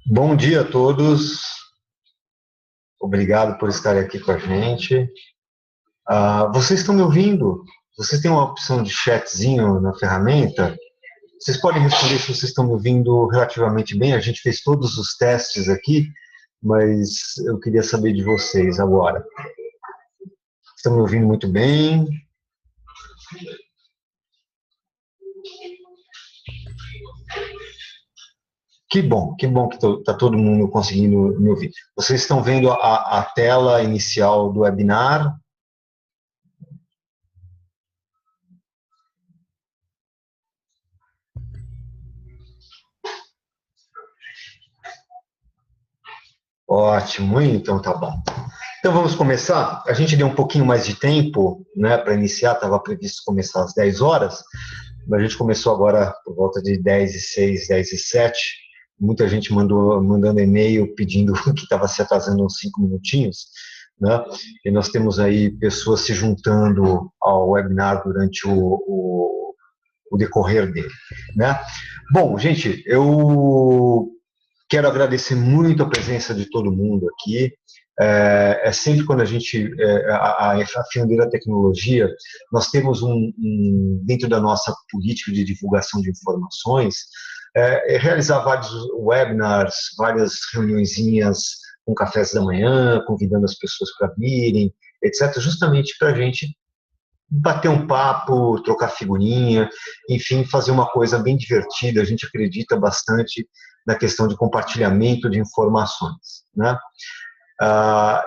Bom dia a todos, obrigado por estarem aqui com a gente. Vocês estão me ouvindo? Vocês têm uma opção de chatzinho na ferramenta? Vocês podem responder se vocês estão me ouvindo relativamente bem. A gente fez todos os testes aqui, mas eu queria saber de vocês agora. Estão me ouvindo muito bem? Que bom que está todo mundo conseguindo me ouvir. Vocês estão vendo a tela inicial do webinar? Ótimo, então tá bom. Então vamos começar. A gente deu um pouquinho mais de tempo, né, para iniciar, estava previsto começar às 10 horas, mas a gente começou agora por volta de 10h06, 10h07. Muita gente mandando e-mail pedindo que estava se atrasando uns 5 minutinhos, né? E nós temos aí pessoas se juntando ao webinar durante o decorrer dele, né? Bom, gente, eu quero agradecer muito a presença de todo mundo aqui. Sempre quando a gente, a Fiandeira Tecnologia, nós temos dentro da nossa política de divulgação de informações, realizar vários webinars, várias reuniõezinhas com cafés da manhã, convidando as pessoas para virem, etc., justamente para a gente bater um papo, trocar figurinha, enfim, fazer uma coisa bem divertida. A gente acredita bastante na questão de compartilhamento de informações, né?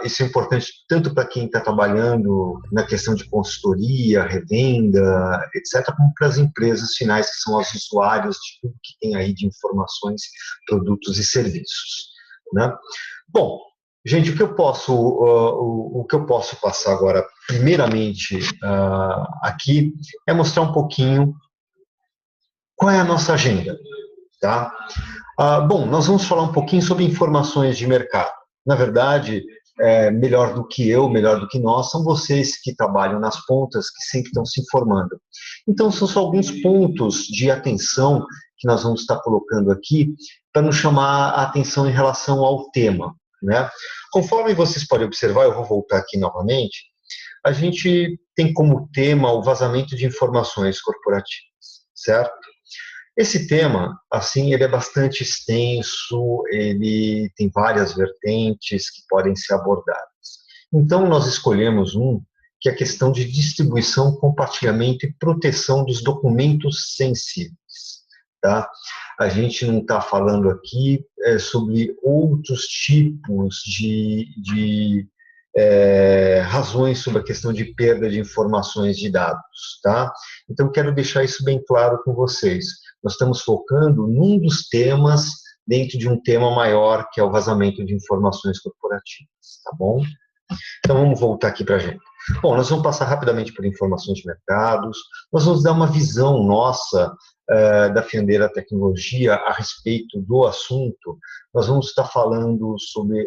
Isso é importante tanto para quem está trabalhando na questão de consultoria, revenda, etc., como para as empresas finais, que são os usuários de tudo que tem aí de informações, produtos e serviços, né? Bom, gente, o que eu posso passar agora, primeiramente, aqui, é mostrar um pouquinho qual é a nossa agenda, tá? Bom, nós vamos falar um pouquinho sobre informações de mercado. Na verdade, melhor do que eu, melhor do que nós, são vocês que trabalham nas pontas, que sempre estão se informando. Então, são só alguns pontos de atenção que nós vamos estar colocando aqui para nos chamar a atenção em relação ao tema, né? Conforme vocês podem observar, eu vou voltar aqui novamente, a gente tem como tema o vazamento de informações corporativas, certo? Esse tema, assim, ele é bastante extenso, ele tem várias vertentes que podem ser abordadas. Então, nós escolhemos que é a questão de distribuição, compartilhamento e proteção dos documentos sensíveis, tá? A gente não está falando aqui sobre outros tipos de razões sobre a questão de perda de informações de dados, tá? Então, quero deixar isso bem claro com vocês. Nós estamos focando num dos temas dentro de um tema maior, que é o vazamento de informações corporativas, tá bom? Então, vamos voltar aqui para a gente. Bom, nós vamos passar rapidamente por informações de mercados, nós vamos dar uma visão nossa da Fiandeira Tecnologia a respeito do assunto. Nós vamos estar falando sobre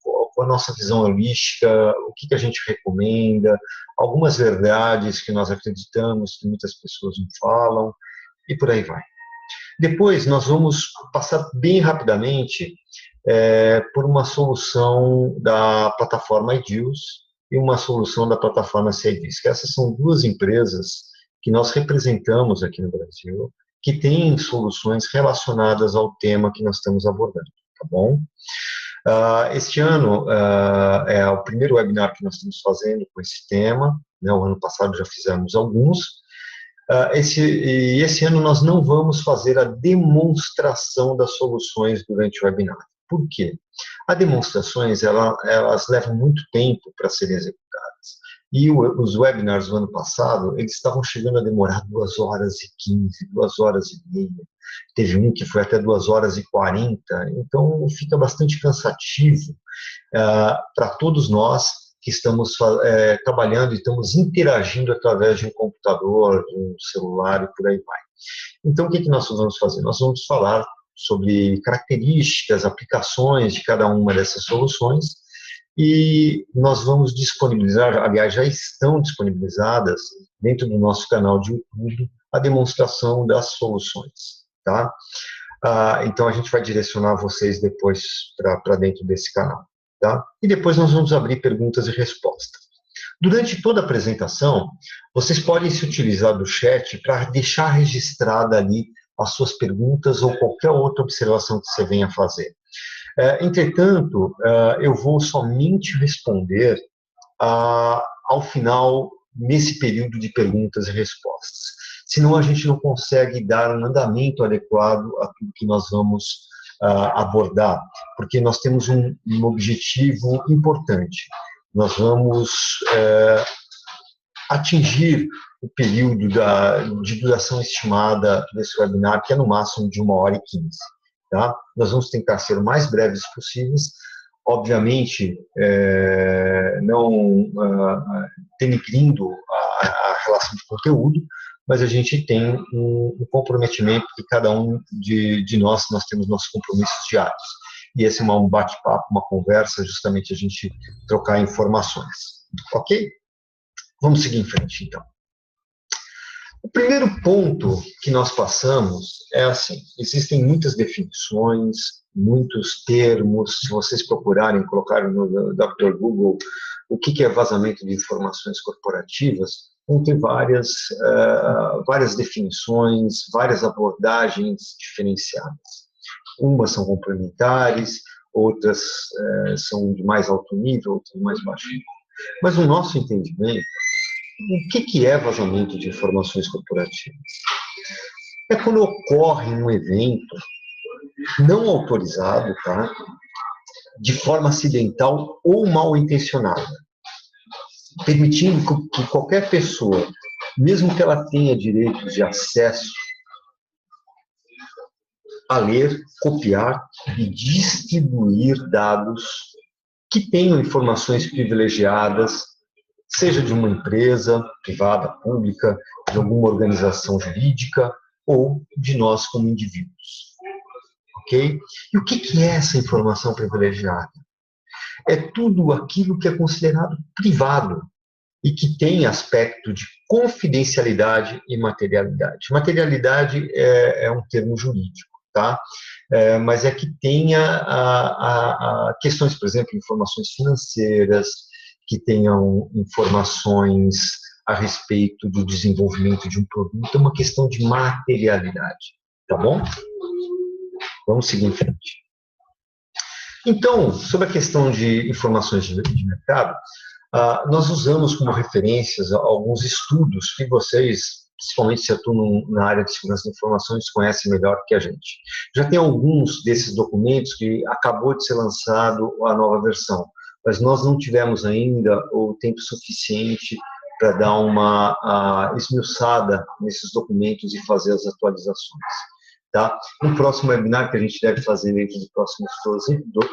qual a nossa visão holística, o que a gente recomenda, algumas verdades que nós acreditamos que muitas pessoas não falam, e por aí vai. Depois, nós vamos passar bem rapidamente por uma solução da plataforma iDeals e uma solução da plataforma CIDIS, que essas são duas empresas que nós representamos aqui no Brasil, que têm soluções relacionadas ao tema que nós estamos abordando, tá bom? Este ano é o primeiro webinar que nós estamos fazendo com esse tema, né? O ano passado já fizemos alguns. Esse ano nós não vamos fazer a demonstração das soluções durante o webinar. Por quê? As demonstrações, elas levam muito tempo para serem executadas. E os webinars do ano passado, eles estavam chegando a demorar 2h15, 2h30. Teve um que foi até 2h40. Então, fica bastante cansativo para todos nós que estamos trabalhando e estamos interagindo através de um computador, de um celular e por aí vai. Então, o que nós vamos fazer? Nós vamos falar sobre características, aplicações de cada uma dessas soluções e nós vamos disponibilizar, aliás, já estão disponibilizadas dentro do nosso canal de YouTube, a demonstração das soluções, tá? Então, a gente vai direcionar vocês depois para dentro desse canal. Tá? E depois nós vamos abrir perguntas e respostas. Durante toda a apresentação, vocês podem se utilizar do chat para deixar registrada ali as suas perguntas ou qualquer outra observação que você venha fazer. Entretanto, eu vou somente responder ao final, nesse período de perguntas e respostas. Senão, a gente não consegue dar um andamento adequado a tudo que nós vamos abordar, porque nós temos um objetivo importante. Nós vamos atingir o período de duração estimada desse webinar, que é no máximo de 1h15. Tá? Nós vamos tentar ser o mais breves possíveis, obviamente não denigrindo a relação de conteúdo, mas a gente tem um comprometimento que cada um de nós temos nossos compromissos diários. E esse é um bate-papo, uma conversa, justamente a gente trocar informações. Ok? Vamos seguir em frente, então. O primeiro ponto que nós passamos é assim, existem muitas definições, muitos termos, se vocês procurarem, colocarem no Dr. Google o que é vazamento de informações corporativas, vão ter várias definições, várias abordagens diferenciadas. Umas são complementares, outras são de mais alto nível, outras de mais baixo nível. Mas no nosso entendimento, o que é vazamento de informações corporativas? É quando ocorre um evento não autorizado, tá? De forma acidental ou mal intencionada, permitindo que qualquer pessoa, mesmo que ela tenha direitos de acesso a ler, copiar e distribuir dados que tenham informações privilegiadas, seja de uma empresa privada, pública, de alguma organização jurídica ou de nós como indivíduos. Ok? E o que é essa informação privilegiada? É tudo aquilo que é considerado privado e que tem aspecto de confidencialidade e materialidade. Materialidade é um termo jurídico, tá? Mas é que tenha questões, por exemplo, informações financeiras, que tenham informações a respeito do desenvolvimento de um produto, é uma questão de materialidade, tá bom? Vamos seguir em frente. Então, sobre a questão de informações de mercado, nós usamos como referências alguns estudos que vocês, principalmente se atuam na área de segurança de informações, conhecem melhor que a gente. Já tem alguns desses documentos que acabou de ser lançado a nova versão, mas nós não tivemos ainda o tempo suficiente para dar uma esmiuçada nesses documentos e fazer as atualizações. Tá? No próximo webinar, que a gente deve fazer dentro dos próximos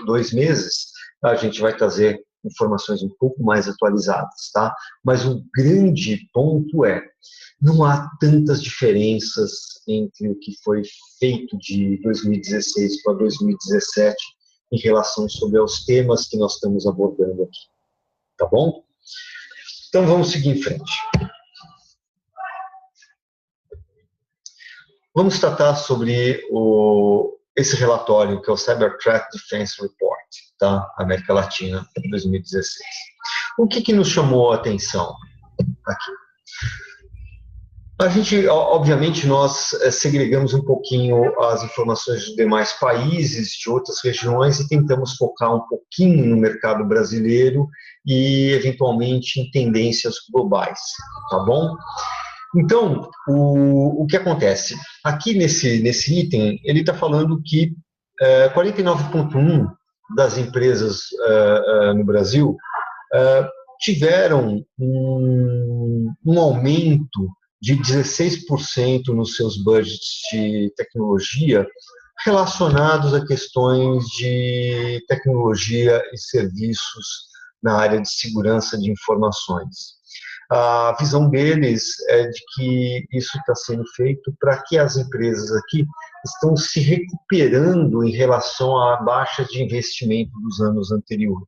2 meses, a gente vai trazer informações um pouco mais atualizadas. Tá? Mas o grande ponto não há tantas diferenças entre o que foi feito de 2016 para 2017 em relação sobre os temas que nós estamos abordando aqui. Tá bom? Então, vamos seguir em frente. Vamos tratar sobre esse relatório, que é o Cyber Threat Defense Report, tá? América Latina, 2016. O que nos chamou a atenção aqui? A gente, obviamente, nós segregamos um pouquinho as informações de demais países, de outras regiões, e tentamos focar um pouquinho no mercado brasileiro e, eventualmente, em tendências globais, tá bom? Então, o que acontece? Aqui nesse item, ele está falando que 49,1% das empresas no Brasil tiveram um aumento de 16% nos seus budgets de tecnologia relacionados a questões de tecnologia e serviços na área de segurança de informações. A visão deles é de que isso está sendo feito para que as empresas aqui estão se recuperando em relação à baixa de investimento dos anos anteriores.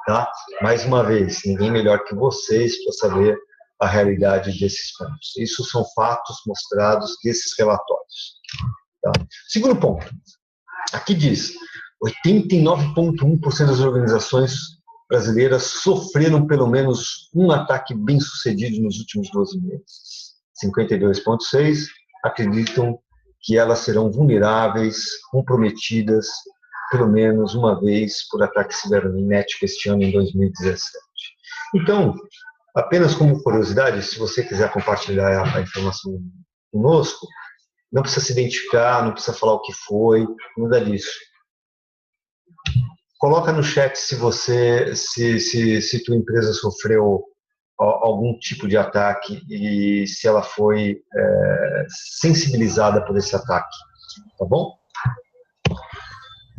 Tá? Mais uma vez, ninguém melhor que vocês para saber a realidade desses pontos. Isso são fatos mostrados desses relatórios. Tá? Segundo ponto, aqui diz, 89,1% das organizações brasileiras sofreram pelo menos um ataque bem-sucedido nos últimos 12 meses. 52,6% acreditam que elas serão vulneráveis, comprometidas, pelo menos uma vez por ataque cibernético este ano, em 2017. Então, apenas como curiosidade, se você quiser compartilhar a informação conosco, não precisa se identificar, não precisa falar o que foi, nada disso. Coloca no chat se tua empresa sofreu algum tipo de ataque e se ela foi sensibilizada por esse ataque, tá bom?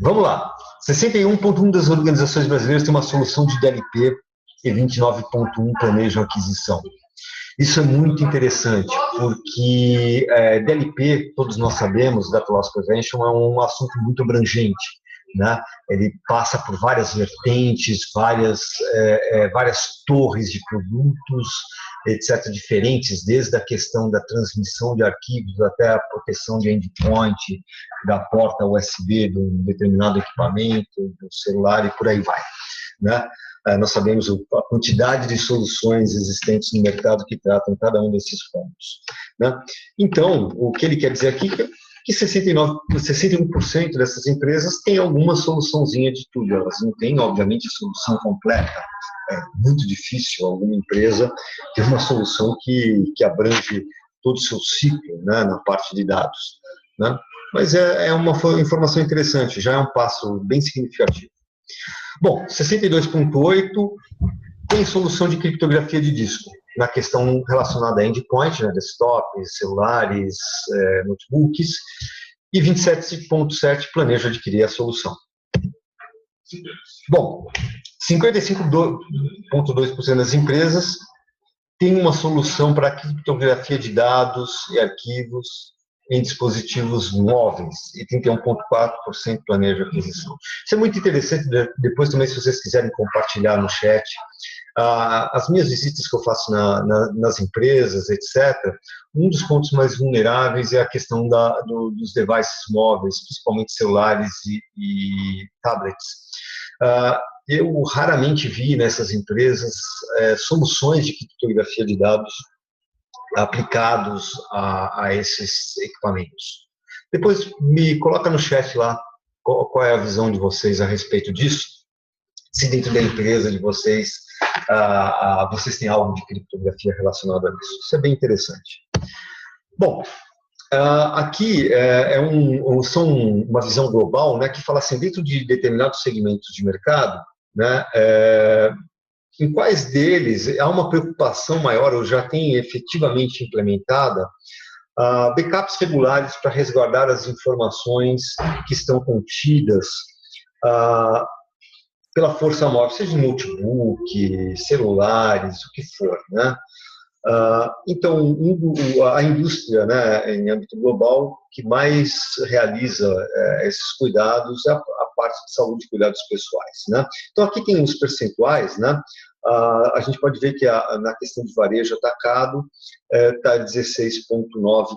Vamos lá. 61,1% das organizações brasileiras têm uma solução de DLP e 29,1% planejam aquisição. Isso é muito interessante, porque DLP, todos nós sabemos, Data Loss Prevention, é um assunto muito abrangente, né? Ele passa por várias vertentes, várias torres de produtos, etc., diferentes, desde a questão da transmissão de arquivos até a proteção de endpoint, da porta USB de um determinado equipamento, do celular e por aí vai, né? Nós sabemos a quantidade de soluções existentes no mercado que tratam cada um desses pontos, né? Então, o que ele quer dizer aqui é que 61% dessas empresas têm alguma soluçãozinha de tudo. Elas não têm, obviamente, a solução completa. É muito difícil alguma empresa ter uma solução que abrange todo o seu ciclo, né, na parte de dados, né? Mas é uma informação interessante, já é um passo bem significativo. Bom, 62,8% tem solução de criptografia de disco, na questão relacionada a endpoint, né, desktops, celulares, notebooks, e 27,7% planeja adquirir a solução. Bom, 55,2% das empresas têm uma solução para criptografia de dados e arquivos em dispositivos móveis, e 31,4% planeja aquisição. Isso é muito interessante, depois também, se vocês quiserem compartilhar no chat, as minhas visitas que eu faço nas empresas, etc., um dos pontos mais vulneráveis é a questão dos devices móveis, principalmente celulares e tablets. Eu raramente vi nessas empresas soluções de criptografia de dados aplicados a esses equipamentos. Depois me coloca no chat lá qual é a visão de vocês a respeito disso, se dentro da empresa de vocês, vocês têm algo de criptografia relacionado a isso. Isso é bem interessante. Bom, aqui são uma visão global, né, que fala assim, dentro de determinados segmentos de mercado, né, em quais deles há uma preocupação maior, ou já tem efetivamente implementada, backups regulares para resguardar as informações que estão contidas pela força móvel, seja notebook, celulares, o que for, né? Então, a indústria, né, em âmbito global, que mais realiza esses cuidados é a parte de saúde e cuidados pessoais, né? Então, aqui tem uns percentuais, né? A gente pode ver que na questão de varejo atacado está 16,9%.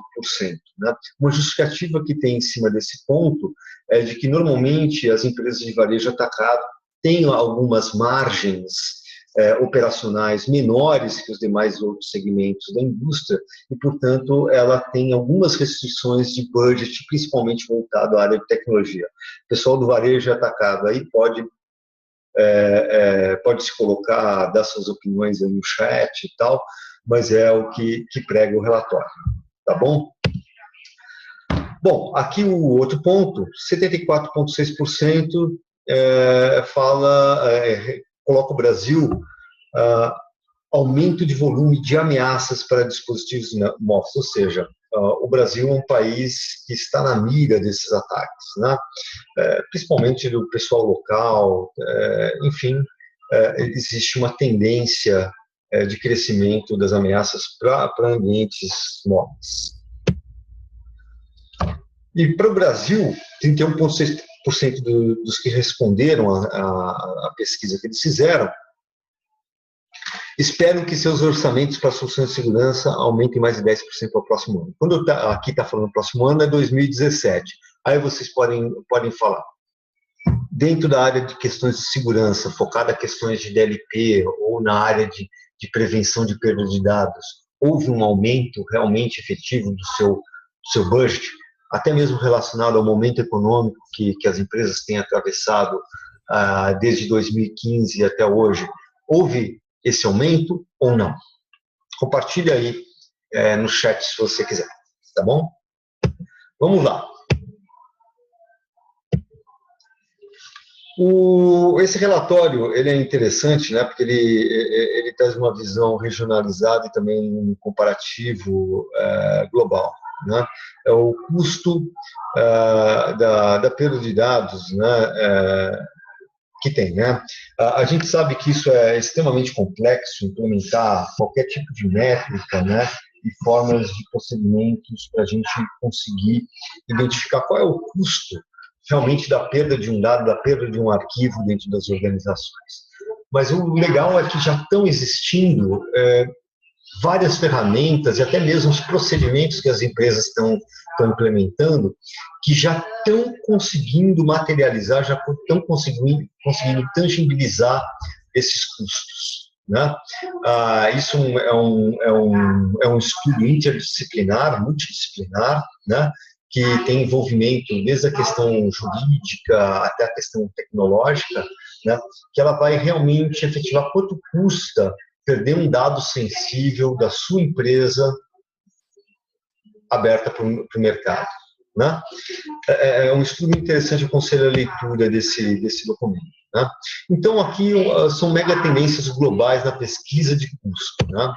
Né? Uma justificativa que tem em cima desse ponto é de que, normalmente, as empresas de varejo atacado têm algumas margens operacionais menores que os demais outros segmentos da indústria e, portanto, ela tem algumas restrições de budget, principalmente voltado à área de tecnologia. O pessoal do varejo atacado aí pode se colocar, dar suas opiniões aí no chat e tal, mas é o que prega o relatório, tá bom? Bom, aqui o outro ponto, 74,6% coloca o Brasil aumento de volume de ameaças para dispositivos móveis, ou seja, o Brasil é um país que está na mira desses ataques, né? Principalmente do pessoal local, enfim, existe uma tendência de crescimento das ameaças para ambientes móveis. E para o Brasil, 31,6% dos que responderam à pesquisa que eles fizeram esperam que seus orçamentos para soluções de segurança aumentem mais de 10% para o próximo ano. Quando aqui está falando próximo ano, é 2017. Aí vocês podem falar. Dentro da área de questões de segurança, focada em questões de DLP ou na área de prevenção de perda de dados, houve um aumento realmente efetivo do seu budget, até mesmo relacionado ao momento econômico que as empresas têm atravessado desde 2015 até hoje? Houve esse aumento ou não? Compartilhe aí no chat se você quiser, tá bom? Vamos lá. Esse relatório ele é interessante, né, porque ele traz uma visão regionalizada e também um comparativo global. Né? É o custo da perda de dados, né, que tem. Né? A gente sabe que isso é extremamente complexo, implementar qualquer tipo de métrica, né, e formas de procedimentos para a gente conseguir identificar qual é o custo realmente da perda de um dado, da perda de um arquivo dentro das organizações. Mas o legal é que já estão existindo várias ferramentas e até mesmo os procedimentos que as empresas estão implementando, que já estão conseguindo materializar, já estão conseguindo tangibilizar esses custos. Né? Isso é um estudo interdisciplinar, multidisciplinar, né? Que tem envolvimento desde a questão jurídica até a questão tecnológica, né? Que ela vai realmente efetivar quanto custa perder um dado sensível da sua empresa aberta para o mercado. Né? É um estudo interessante, eu aconselho a leitura desse documento. Né? Então, aqui são mega tendências globais na pesquisa de custo. Né?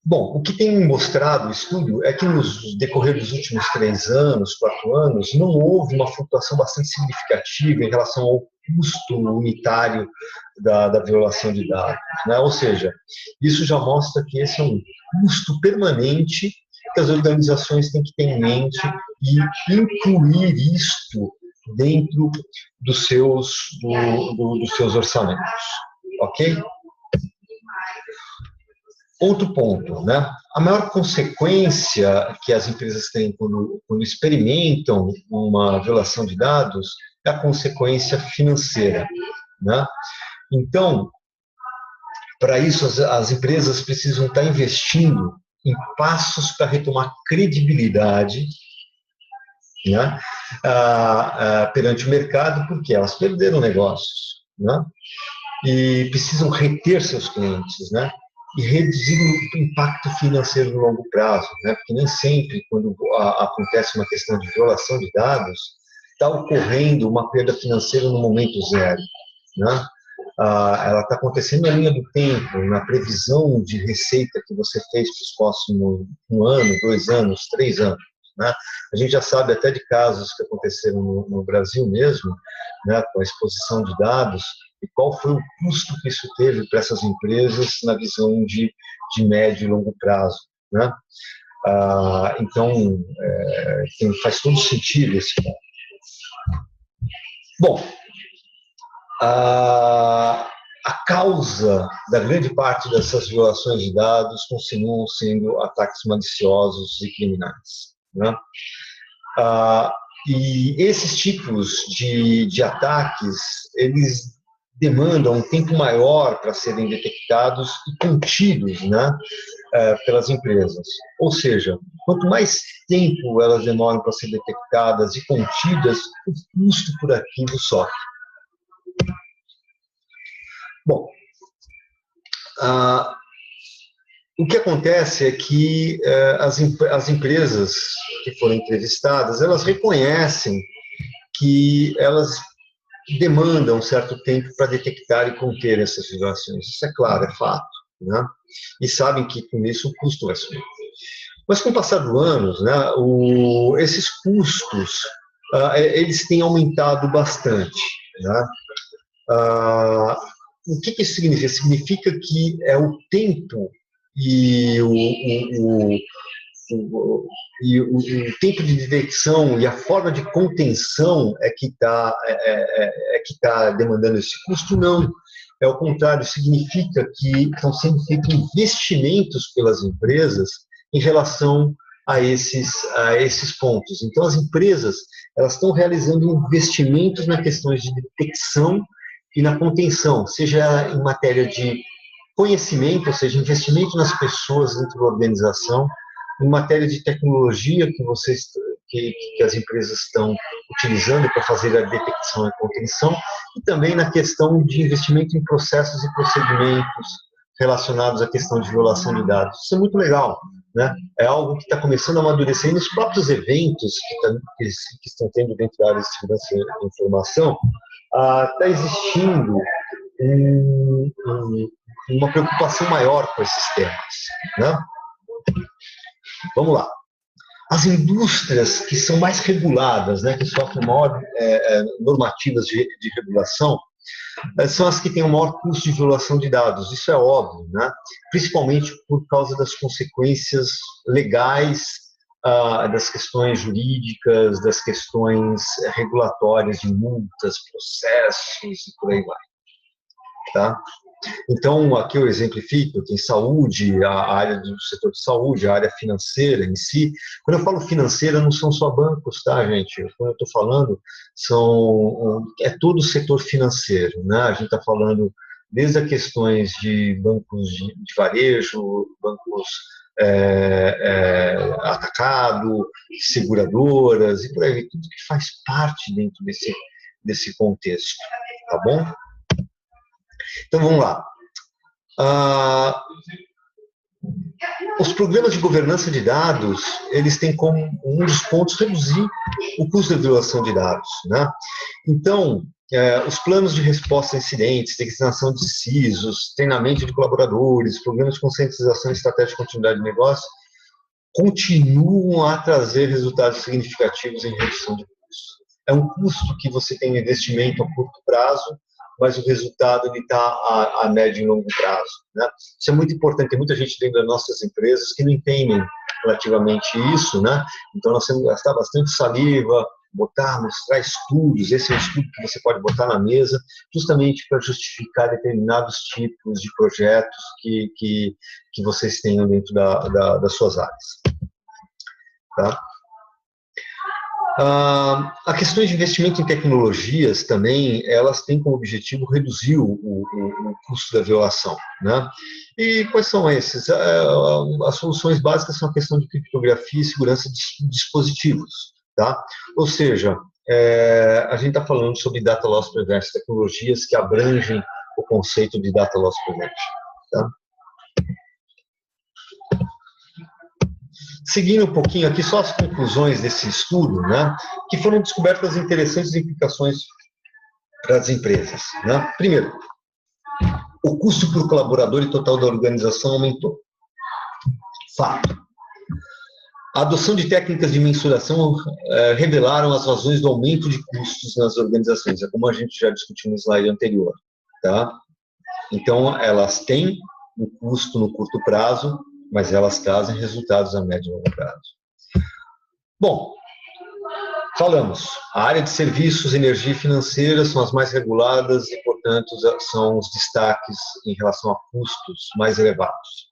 Bom, o que tem mostrado o estudo é que nos decorrer dos últimos 3 anos, 4 anos, não houve uma flutuação bastante significativa em relação ao custo unitário da violação de dados. Né? Ou seja, isso já mostra que esse é um custo permanente que as organizações têm que ter em mente e incluir isto dentro dos seus orçamentos. Ok? Outro ponto, né? A maior consequência que as empresas têm quando experimentam uma violação de dados é a consequência financeira, né? Então, para isso, as empresas precisam estar investindo em passos para retomar credibilidade, né? Perante o mercado, porque elas perderam negócios, né? E precisam reter seus clientes, né? E reduzir o impacto financeiro no longo prazo, né? Porque nem sempre, quando acontece uma questão de violação de dados, está ocorrendo uma perda financeira no momento zero, né? Ela está acontecendo na linha do tempo, na previsão de receita que você fez para os próximos 1 ano, 2 anos, 3 anos. Né? A gente já sabe até de casos que aconteceram no Brasil mesmo, né, com a exposição de dados, e qual foi o custo que isso teve para essas empresas na visão de médio e longo prazo. Né? Então, faz todo sentido esse ponto. Bom, a causa da grande parte dessas violações de dados continuam sendo ataques maliciosos e criminais. Né? E esses tipos de ataques, eles demandam um tempo maior para serem detectados e contidos, né, pelas empresas. Ou seja, quanto mais tempo elas demoram para ser detectadas e contidas, o custo por arquivo sobe. Bom, o que acontece é que as empresas que foram entrevistadas, elas reconhecem que elas demandam um certo tempo para detectar e conter essas violações. Isso é claro, é fato. Né? E sabem que com isso o custo vai subir. Mas com o passar dos anos, né, esses custos eles têm aumentado bastante. Né? O que isso significa? Significa que é o tempo e o tempo de detecção e a forma de contenção é que está demandando esse custo, não. ao contrário, significa que estão sendo feitos investimentos pelas empresas em relação a esses pontos. Então, as empresas elas estão realizando investimentos nas questões de detecção e na contenção, seja em matéria de conhecimento, ou seja, investimento nas pessoas dentro da organização, em matéria de tecnologia que as empresas estão utilizando para fazer a detecção e contenção, e também na questão de investimento em processos e procedimentos relacionados à questão de violação de dados. Isso é muito legal, né? É algo que está começando a amadurecer, e nos próprios eventos que estão tendo dentro da área de segurança e informação, está existindo uma preocupação maior com esses temas, né? Vamos lá. As indústrias que são mais reguladas, né, que sofrem maior normativas de regulação, são as que têm o maior custo de violação de dados. Isso é óbvio, né? Principalmente por causa das consequências legais, das questões jurídicas, das questões regulatórias de multas, processos e por aí vai. Tá? Então, aqui eu exemplifico, tem saúde, a área do setor de saúde, a área financeira em si. Quando eu falo financeira, não são só bancos, tá, gente? Quando eu estou falando, é todo o setor financeiro, né? A gente está falando desde as questões de bancos de varejo, bancos atacado, seguradoras, e por aí, tudo que faz parte dentro desse contexto, tá bom? Então, vamos lá. Os programas de governança de dados, eles têm como um dos pontos reduzir o custo da violação de dados, né? Então, os planos de resposta a incidentes, designação de CISOs, treinamento de colaboradores, programas de conscientização e estratégia de continuidade de negócio, continuam a trazer resultados significativos em redução de custos. É um custo que você tem um investimento a curto prazo, mas o resultado está a médio e longo prazo, né? Isso é muito importante. Tem muita gente dentro das nossas empresas que não entendem relativamente isso, né? Então, nós temos que gastar bastante saliva, mostrar estudos. Esse é um estudo que você pode botar na mesa, justamente para justificar determinados tipos de projetos que vocês tenham dentro das suas áreas. Tá? A questão de investimento em tecnologias também, elas têm como objetivo reduzir o custo da violação, né? E quais são esses? As soluções básicas são a questão de criptografia e segurança de dispositivos, tá? Ou seja, a gente está falando sobre Data Loss Prevention, tecnologias que abrangem o conceito de Data Loss Prevention, tá? Seguindo um pouquinho aqui, só as conclusões desse estudo, né, que foram descobertas interessantes implicações para as empresas, né? Primeiro, o custo por colaborador e total da organização aumentou. Fato. A adoção de técnicas de mensuração revelaram as razões do aumento de custos nas organizações, é como a gente já discutiu no slide anterior, tá? Então, elas têm um custo no curto prazo, mas elas trazem resultados a médio e longo prazo. Bom, falamos, a área de serviços, energia e financeira são as mais reguladas e, portanto, são os destaques em relação a custos mais elevados.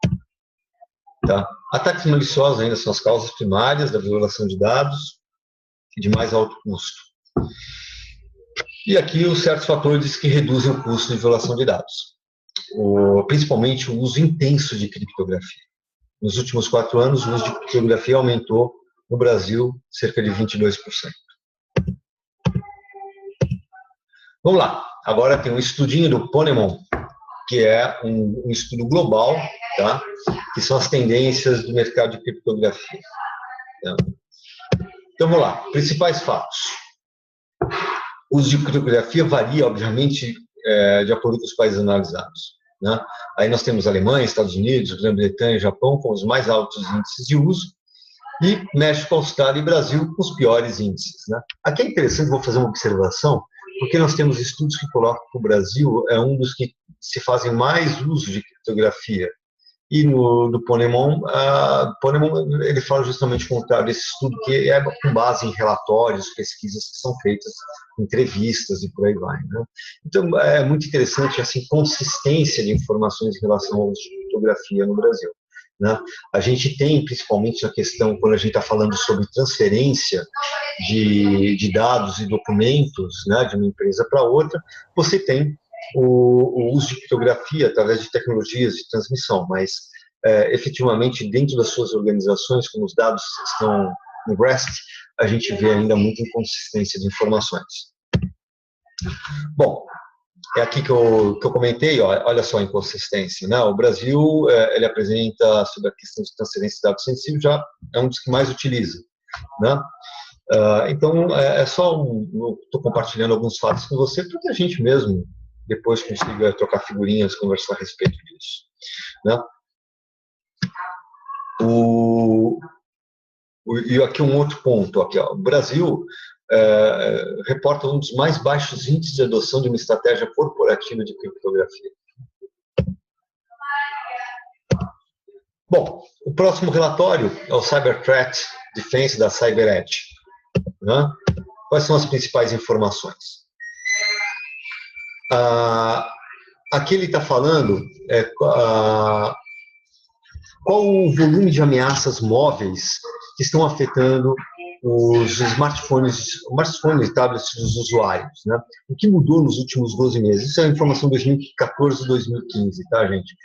Tá? Ataques maliciosos ainda são as causas primárias da violação de dados e de mais alto custo. E aqui os certos fatores que reduzem o custo de violação de dados, principalmente o uso intenso de criptografia. Nos últimos 4 anos, o uso de criptografia aumentou no Brasil cerca de 22%. Vamos lá. Agora tem um estudinho do Ponemon, que é um estudo global, tá? Que são as tendências do mercado de criptografia. Tá? Então, vamos lá. Principais fatos. O uso de criptografia varia, obviamente, de acordo com os países analisados, né? Aí nós temos Alemanha, Estados Unidos, Grã-Bretanha e Japão com os mais altos índices de uso, e México, Austrália e Brasil com os piores índices, né? Aqui é interessante, vou fazer uma observação, porque nós temos estudos que colocam que o Brasil é um dos que se fazem mais uso de criptografia E no Ponemon, Ponemon ele fala justamente o contrário desse estudo, que é com base em relatórios, pesquisas que são feitas, entrevistas e por aí vai, né? Então, é muito interessante assim, consistência de informações em relação ao uso de criptografia no Brasil, né? A gente tem, principalmente na questão, quando a gente está falando sobre transferência de dados e documentos, né, de uma empresa para outra, você tem o uso de criptografia através de tecnologias de transmissão, mas efetivamente dentro das suas organizações, como os dados estão no REST, a gente vê ainda muita inconsistência de informações. Bom, é aqui que eu comentei, olha só a inconsistência, né? O Brasil, ele apresenta, sobre a questão de transferência de dados sensíveis, já é um dos que mais utiliza, né? Então, é só eu estou compartilhando alguns fatos com você, para que a gente mesmo depois consiga trocar figurinhas, conversar a respeito disso, né? E aqui um outro ponto, aqui, ó, o Brasil reporta um dos mais baixos índices de adoção de uma estratégia corporativa de criptografia. Bom, o próximo relatório é o Cyber Threat Defense da CyberEdge, né? Quais são as principais informações? Aqui ele está falando qual o volume de ameaças móveis que estão afetando os smartphones e tablets dos usuários, né? O que mudou nos últimos 12 meses? Isso é informação 2014 e 2015, tá, gente?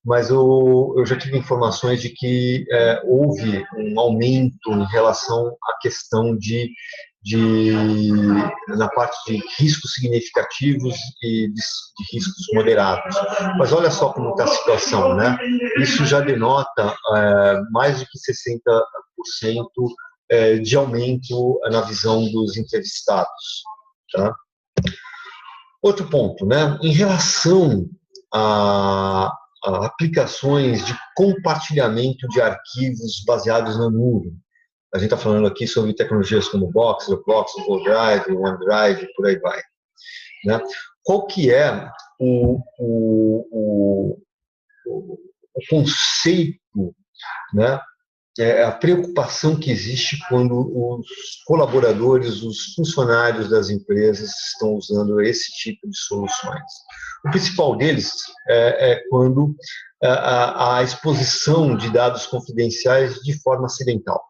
Mas eu já tive informações de que houve um aumento em relação à questão na parte de riscos significativos e de riscos moderados. Mas olha só como está a situação, né? Isso já denota mais de que 60% de aumento na visão dos entrevistados, tá? Outro ponto, né? Em relação a aplicações de compartilhamento de arquivos baseados na nuvem. A gente está falando aqui sobre tecnologias como Box, Dropbox, Google Drive, OneDrive, por aí vai, né? Qual que é o conceito, né? A preocupação que existe quando os colaboradores, os funcionários das empresas estão usando esse tipo de soluções. O principal deles é quando a exposição de dados confidenciais de forma acidental,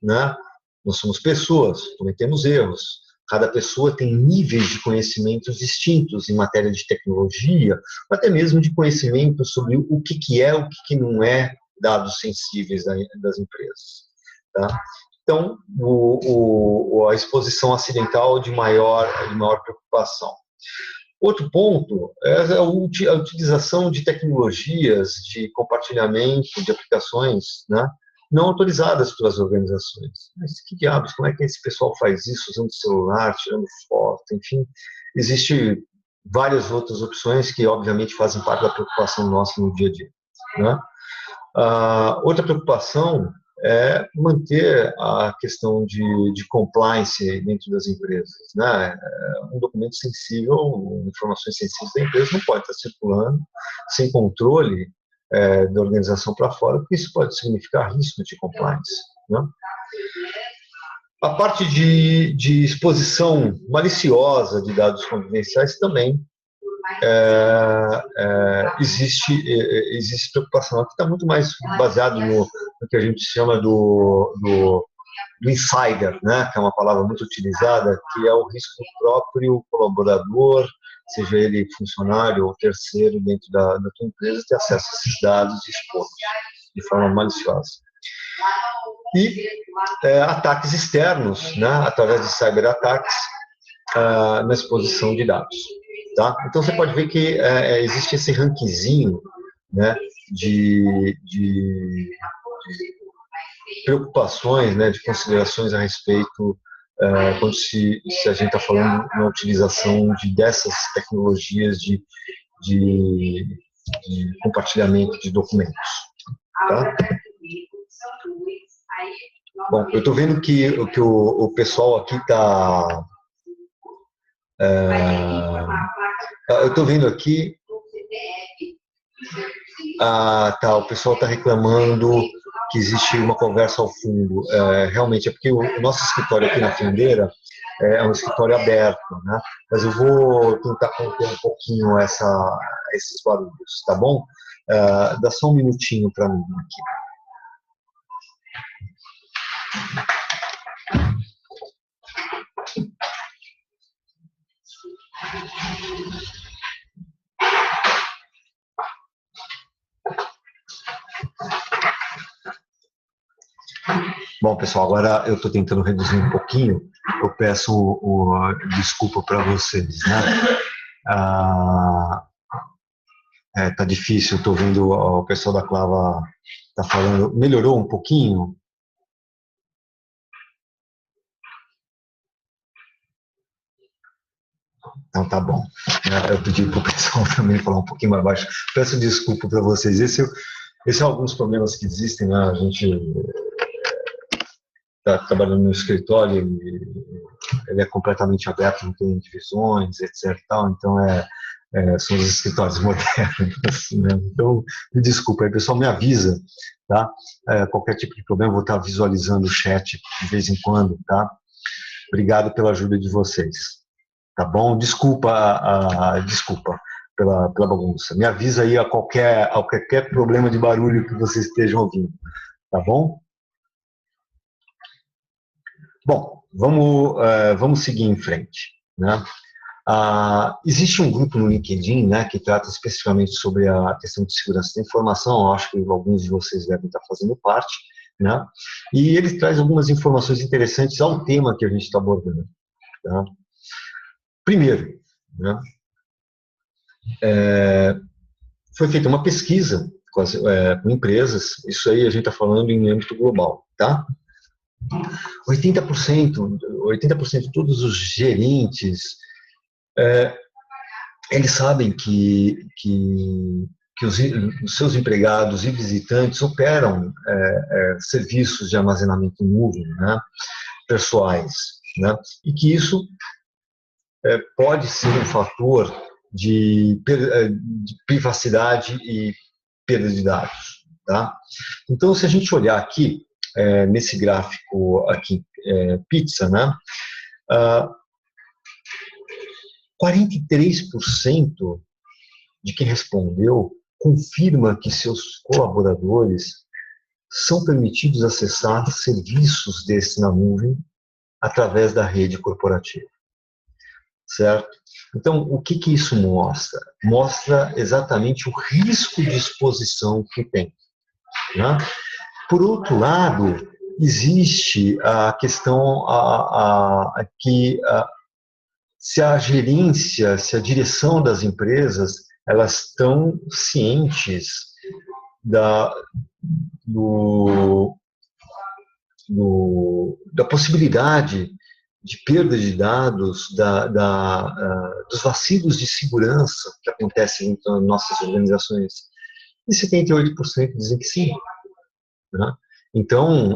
né? Nós somos pessoas, cometemos erros. Cada pessoa tem níveis de conhecimentos distintos em matéria de tecnologia, até mesmo de conhecimento sobre o que é, o que não é dados sensíveis das empresas, tá? Então, a exposição acidental de maior preocupação. Outro ponto é a utilização de tecnologias de compartilhamento de aplicações, né, não autorizadas pelas organizações. Mas que diabos, como é que esse pessoal faz isso usando celular, tirando foto, enfim, existe várias outras opções que, obviamente, fazem parte da preocupação nossa no dia a dia, né? Outra preocupação é manter a questão de compliance dentro das empresas, né? Um documento sensível, informações sensíveis da empresa não pode estar circulando sem controle da organização para fora, porque isso pode significar risco de compliance, né? A parte de exposição maliciosa de dados confidenciais também existe preocupação. Aqui está muito mais baseado no que a gente chama do insider, né, que é uma palavra muito utilizada, que é o risco do próprio colaborador, seja ele funcionário ou terceiro dentro da tua empresa, ter acesso a esses dados e expor de forma maliciosa. E ataques externos, né, através de cyberataques, na exposição de dados. Tá? Então, você pode ver que existe esse rankingzinho, né, de preocupações, né, de considerações a respeito quando se a gente está falando na utilização dessas tecnologias de compartilhamento de documentos. Tá? Bom, eu estou vendo que o pessoal aqui está... eu estou vendo aqui Ah, tá, o pessoal está reclamando que existe uma conversa ao fundo. Realmente, é porque o nosso escritório aqui na Fiandeira é um escritório aberto, né? Mas eu vou tentar conter um pouquinho esses barulhos, tá bom? Dá só um minutinho para mim aqui. Bom, pessoal, agora eu estou tentando reduzir um pouquinho. Eu peço desculpa para vocês, né? Tá difícil, estou vendo o pessoal da Clava tá falando. Melhorou um pouquinho? Então tá bom. Eu pedi para o pessoal também falar um pouquinho mais baixo. Peço desculpa para vocês. Esse é alguns problemas que existem, né? A gente está trabalhando no escritório, ele é completamente aberto, não tem divisões, etc. Tal, então são os escritórios modernos, né? Então, me desculpa aí, pessoal, me avisa, tá? Qualquer tipo de problema, eu vou estar visualizando o chat de vez em quando, tá? Obrigado pela ajuda de vocês, tá bom? Desculpa pela bagunça. Me avisa aí a qualquer problema de barulho que vocês estejam ouvindo, tá bom? Bom, vamos seguir em frente, né? Existe um grupo no LinkedIn, né, que trata especificamente sobre a questão de segurança da informação. Eu acho que alguns de vocês devem estar fazendo parte, né? E ele traz algumas informações interessantes ao tema que a gente está abordando, tá? Primeiro, né, foi feita uma pesquisa com empresas. Isso aí a gente está falando em âmbito global, tá? 80% de todos os gerentes, eles sabem que os seus empregados e visitantes operam serviços de armazenamento em nuvem, né, pessoais, né, e que isso pode ser um fator de privacidade e perda de dados, tá? Então, se a gente olhar aqui nesse gráfico aqui, pizza, né, 43% de quem respondeu confirma que seus colaboradores são permitidos acessar serviços desses na nuvem através da rede corporativa, certo? Então, o que isso mostra? Mostra exatamente o risco de exposição que tem, né? Por outro lado, existe a questão que se a gerência, se a direção das empresas, elas estão cientes da possibilidade de perda de dados, dos vacilos de segurança que acontecem em nossas organizações. E 78% dizem que sim, né? Então,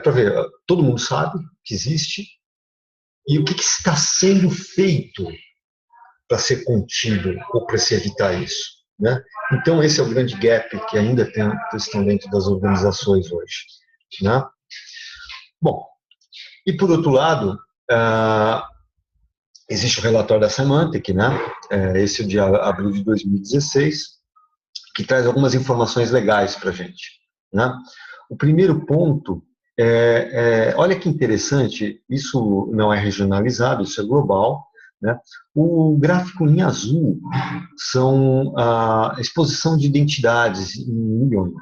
para ver, todo mundo sabe que existe, e o que está sendo feito para ser contido ou para se evitar isso, né? Então, esse é o grande gap que ainda estão dentro das organizações hoje, né? Bom, e por outro lado, existe o relatório da Symantec, né? Esse é de abril de 2016, que traz algumas informações legais para a gente, né? O primeiro ponto olha que interessante, isso não é regionalizado, isso é global, né? O gráfico em azul são a exposição de identidades em milhões,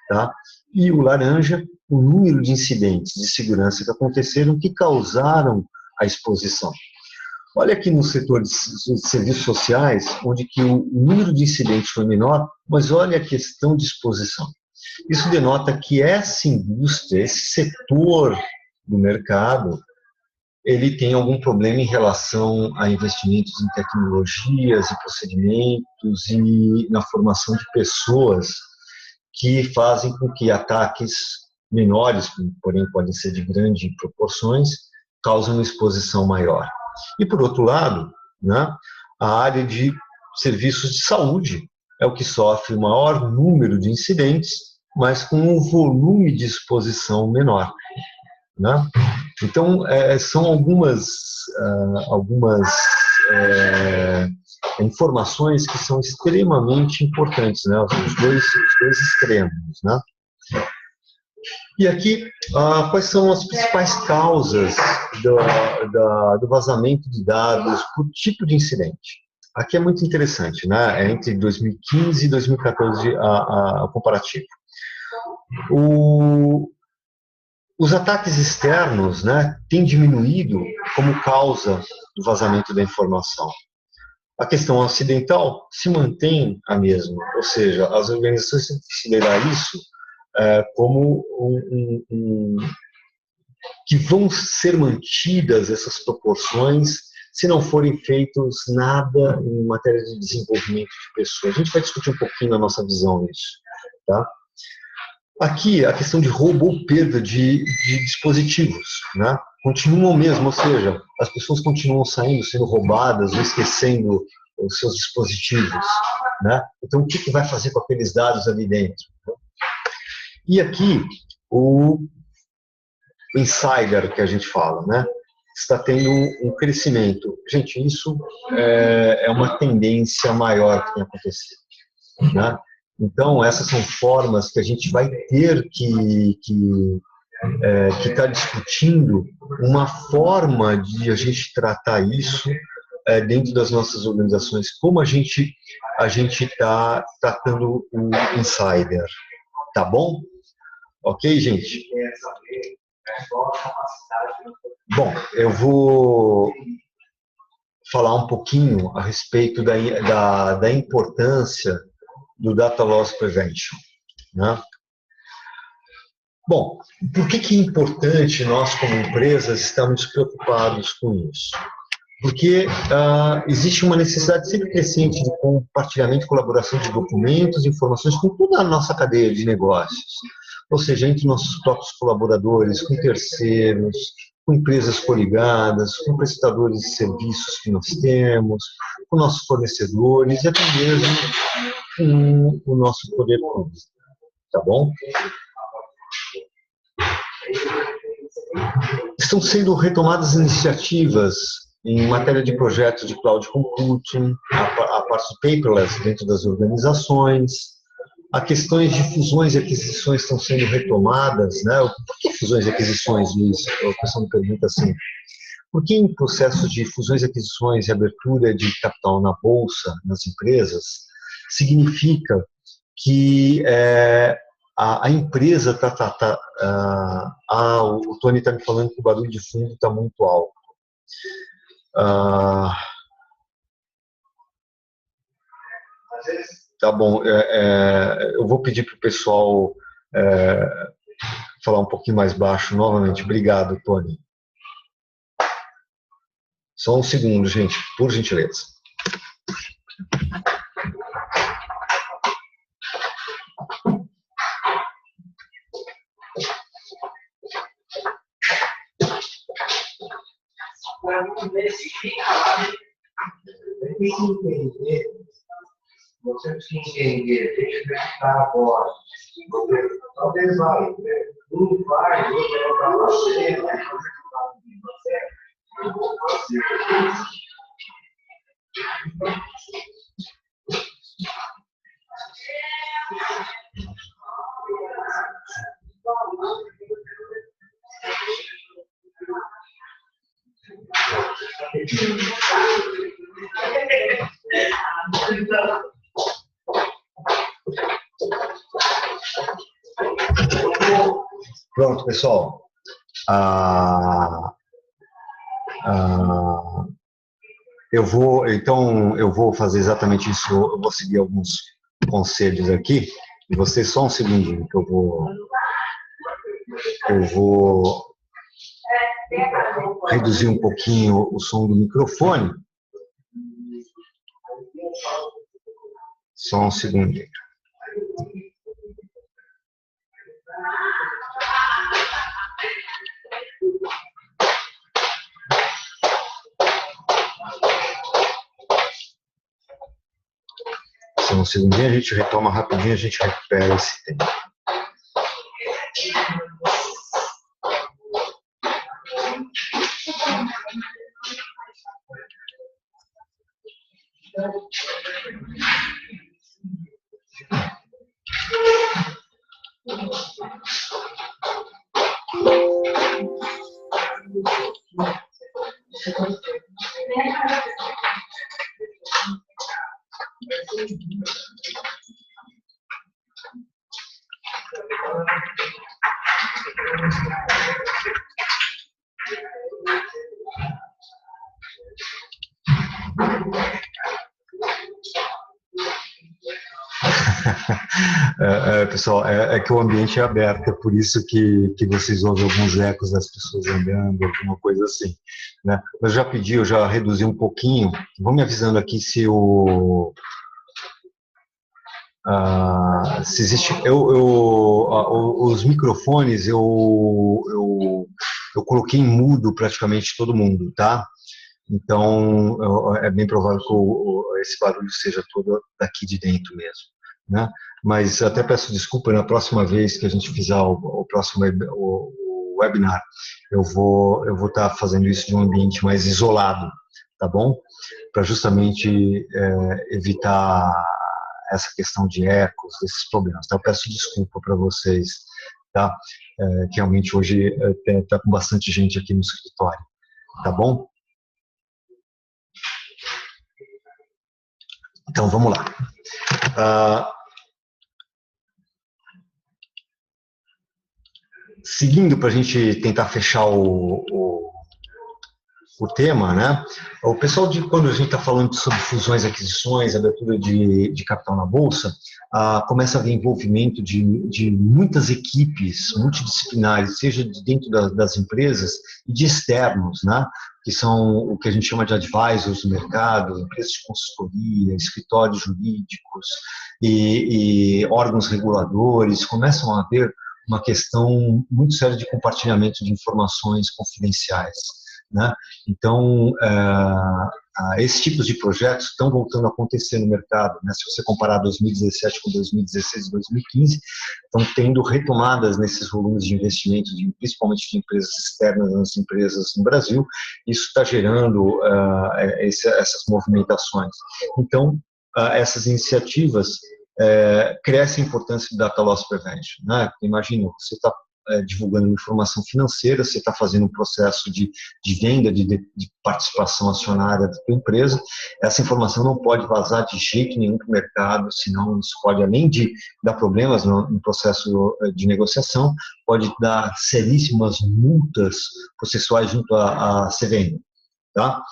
tá? E o laranja, o número de incidentes de segurança que aconteceram que causaram a exposição. Olha aqui no setor de serviços sociais, onde que o número de incidentes foi menor, mas olha a questão de exposição. Isso denota que essa indústria, esse setor do mercado, ele tem algum problema em relação a investimentos em tecnologias e procedimentos e na formação de pessoas que fazem com que ataques menores, porém podem ser de grandes proporções, causem uma exposição maior. E, por outro lado, né, a área de serviços de saúde, é o que sofre o maior número de incidentes, mas com um volume de exposição menor, né? Então, são algumas informações que são extremamente importantes, né? Os dois extremos, né? E aqui, quais são as principais causas do vazamento de dados por tipo de incidente? Aqui é muito interessante, né? É entre 2015 e 2014 a comparativo. Os ataques externos, né, têm diminuído como causa do vazamento da informação. A questão acidental se mantém a mesma, ou seja, as organizações têm que considerar isso como que vão ser mantidas essas proporções se não forem feitos nada em matéria de desenvolvimento de pessoas. A gente vai discutir um pouquinho a nossa visão nisso, tá? Aqui, a questão de roubo ou perda de dispositivos, né? Continuam mesmo, ou seja, as pessoas continuam sendo roubadas ou esquecendo os seus dispositivos, né? Então, o que vai fazer com aqueles dados ali dentro? E aqui, o insider que a gente fala, né? Está tendo um crescimento. Gente, isso é uma tendência maior que tem acontecido, né? Então, essas são formas que a gente vai ter que estar discutindo uma forma de a gente tratar isso dentro das nossas organizações, como a gente está tratando o insider, tá bom? Ok, gente? Bom, eu vou falar um pouquinho a respeito da importância do Data Loss Prevention, né? Bom, por que é importante nós, como empresas, estarmos preocupados com isso? Porque existe uma necessidade sempre crescente de compartilhamento e colaboração de documentos e informações com toda a nossa cadeia de negócios. Ou seja, entre nossos próprios colaboradores, com terceiros, com empresas coligadas, com prestadores de serviços que nós temos, com nossos fornecedores e até mesmo com o nosso poder público. Tá bom? Estão sendo retomadas iniciativas em matéria de projetos de cloud computing, a parte de paperless dentro das organizações, a questões de fusões e aquisições estão sendo retomadas, né? Por que fusões e aquisições, Luiz? A pessoa me pergunta assim. Porque em processos de fusões e aquisições e abertura de capital na bolsa, nas empresas, significa que a empresa o Tony está me falando que o barulho de fundo está muito alto. Tá bom, eu vou pedir para o pessoal falar um pouquinho mais baixo novamente. Obrigado, Tony. Só um segundo, gente, por gentileza. Você precisa entender, deixa eu verificar a voz. Talvez vai, um vai, outro vai para você, vai fazer eu vou fazer. Pronto, pessoal. Eu vou fazer exatamente isso. Eu vou seguir alguns conselhos aqui. E vocês só um segundinho que eu vou reduzir um pouquinho o som do microfone. Só um segundinho. Só um segundinho, a gente retoma rapidinho, a gente recupera esse tempo. Pessoal, é que o ambiente é aberto, é por isso que vocês ouvem alguns ecos das pessoas andando, alguma coisa assim, né? Mas eu já reduzi um pouquinho. Vão me avisando aqui se existe. Os microfones eu coloquei em mudo praticamente todo mundo, tá? Então é bem provável que esse barulho seja todo daqui de dentro mesmo, né? Mas até peço desculpa, na próxima vez que a gente fizer o próximo webinar, eu vou estar fazendo isso de um ambiente mais isolado, tá bom? Para justamente evitar essa questão de ecos, desses problemas. Então, eu peço desculpa para vocês, tá? Que realmente hoje está com bastante gente aqui no escritório, tá bom? Então, vamos lá. Seguindo para a gente tentar fechar o tema, né? O pessoal, quando a gente está falando sobre fusões e aquisições, abertura de capital na Bolsa, começa a haver envolvimento de muitas equipes multidisciplinares, seja de dentro das empresas e de externos, né? Que são o que a gente chama de advisors do mercado, empresas de consultoria, escritórios jurídicos e órgãos reguladores, começam a haver uma questão muito séria de compartilhamento de informações confidenciais, né? Então, esses tipos de projetos estão voltando a acontecer no mercado, né? Se você comparar 2017 com 2016 e 2015, estão tendo retomadas nesses volumes de investimento, principalmente de empresas externas nas empresas no Brasil. Isso está gerando essas movimentações. Então, essas iniciativas cresce a importância do Data Loss Prevention, né? Imagina, você está divulgando informação financeira, você está fazendo um processo de venda, de participação acionária da sua empresa, essa informação não pode vazar de jeito nenhum para o mercado, senão isso pode, além de dar problemas no processo de negociação, pode dar seríssimas multas processuais junto à CVM, tá?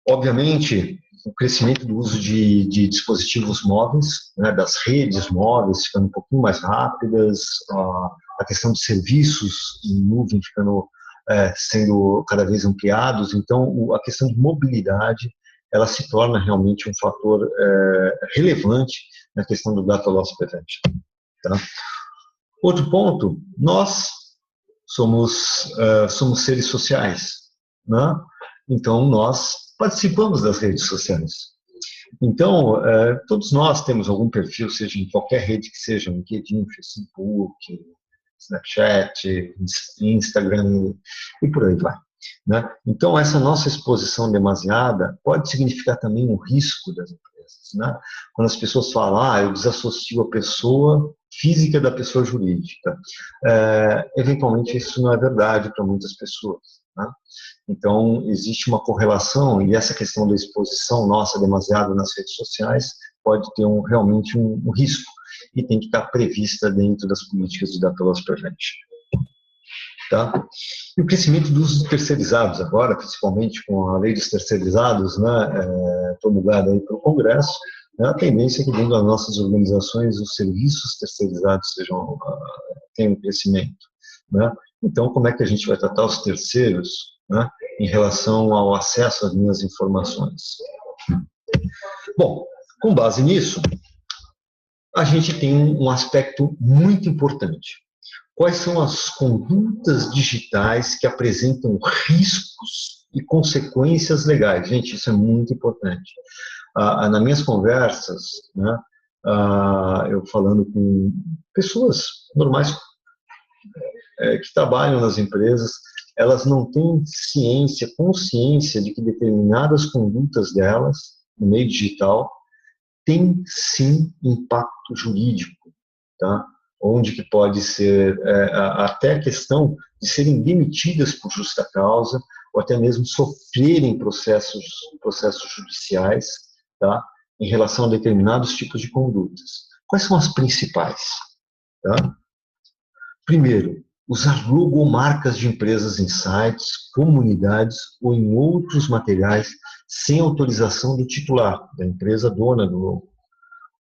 Obviamente, o crescimento do uso de dispositivos móveis, né, das redes móveis ficando um pouquinho mais rápidas, a questão de serviços em nuvem sendo cada vez ampliados. Então, a questão de mobilidade, ela se torna realmente um fator relevante na questão do Data Loss Prevention. Tá? Outro ponto, nós somos seres sociais, né? Então, nós participamos das redes sociais. Então, todos nós temos algum perfil, seja em qualquer rede que seja, LinkedIn, Facebook, Snapchat, Instagram e por aí vai, né? Então, essa nossa exposição demasiada pode significar também um risco das empresas, né? Quando as pessoas falam, eu desassocio a pessoa física da pessoa jurídica, eventualmente isso não é verdade para muitas pessoas, né? Então, existe uma correlação, e essa questão da exposição nossa demasiada nas redes sociais pode ter realmente um risco, e tem que estar prevista dentro das políticas de Data Loss Prevention. Tá? E o crescimento dos usos terceirizados agora, principalmente com a lei dos terceirizados, né, promulgada aí pelo Congresso, né, a tendência é que dentro das nossas organizações os serviços terceirizados tenham um crescimento, né? Então, como é que a gente vai tratar os terceiros, né, em relação ao acesso às minhas informações? Bom, com base nisso, a gente tem um aspecto muito importante. Quais são as condutas digitais que apresentam riscos e consequências legais? Gente, isso é muito importante. nas minhas conversas, né, eu falando com pessoas normais que trabalham nas empresas, elas não têm consciência de que determinadas condutas delas, no meio digital, têm sim impacto jurídico, tá? Onde que pode ser até a questão de serem demitidas por justa causa, ou até mesmo sofrerem processos judiciais, tá? Em relação a determinados tipos de condutas. Quais são as principais? Tá? Primeiro, usar logomarcas de empresas em sites, comunidades ou em outros materiais sem autorização do titular, da empresa dona do logo,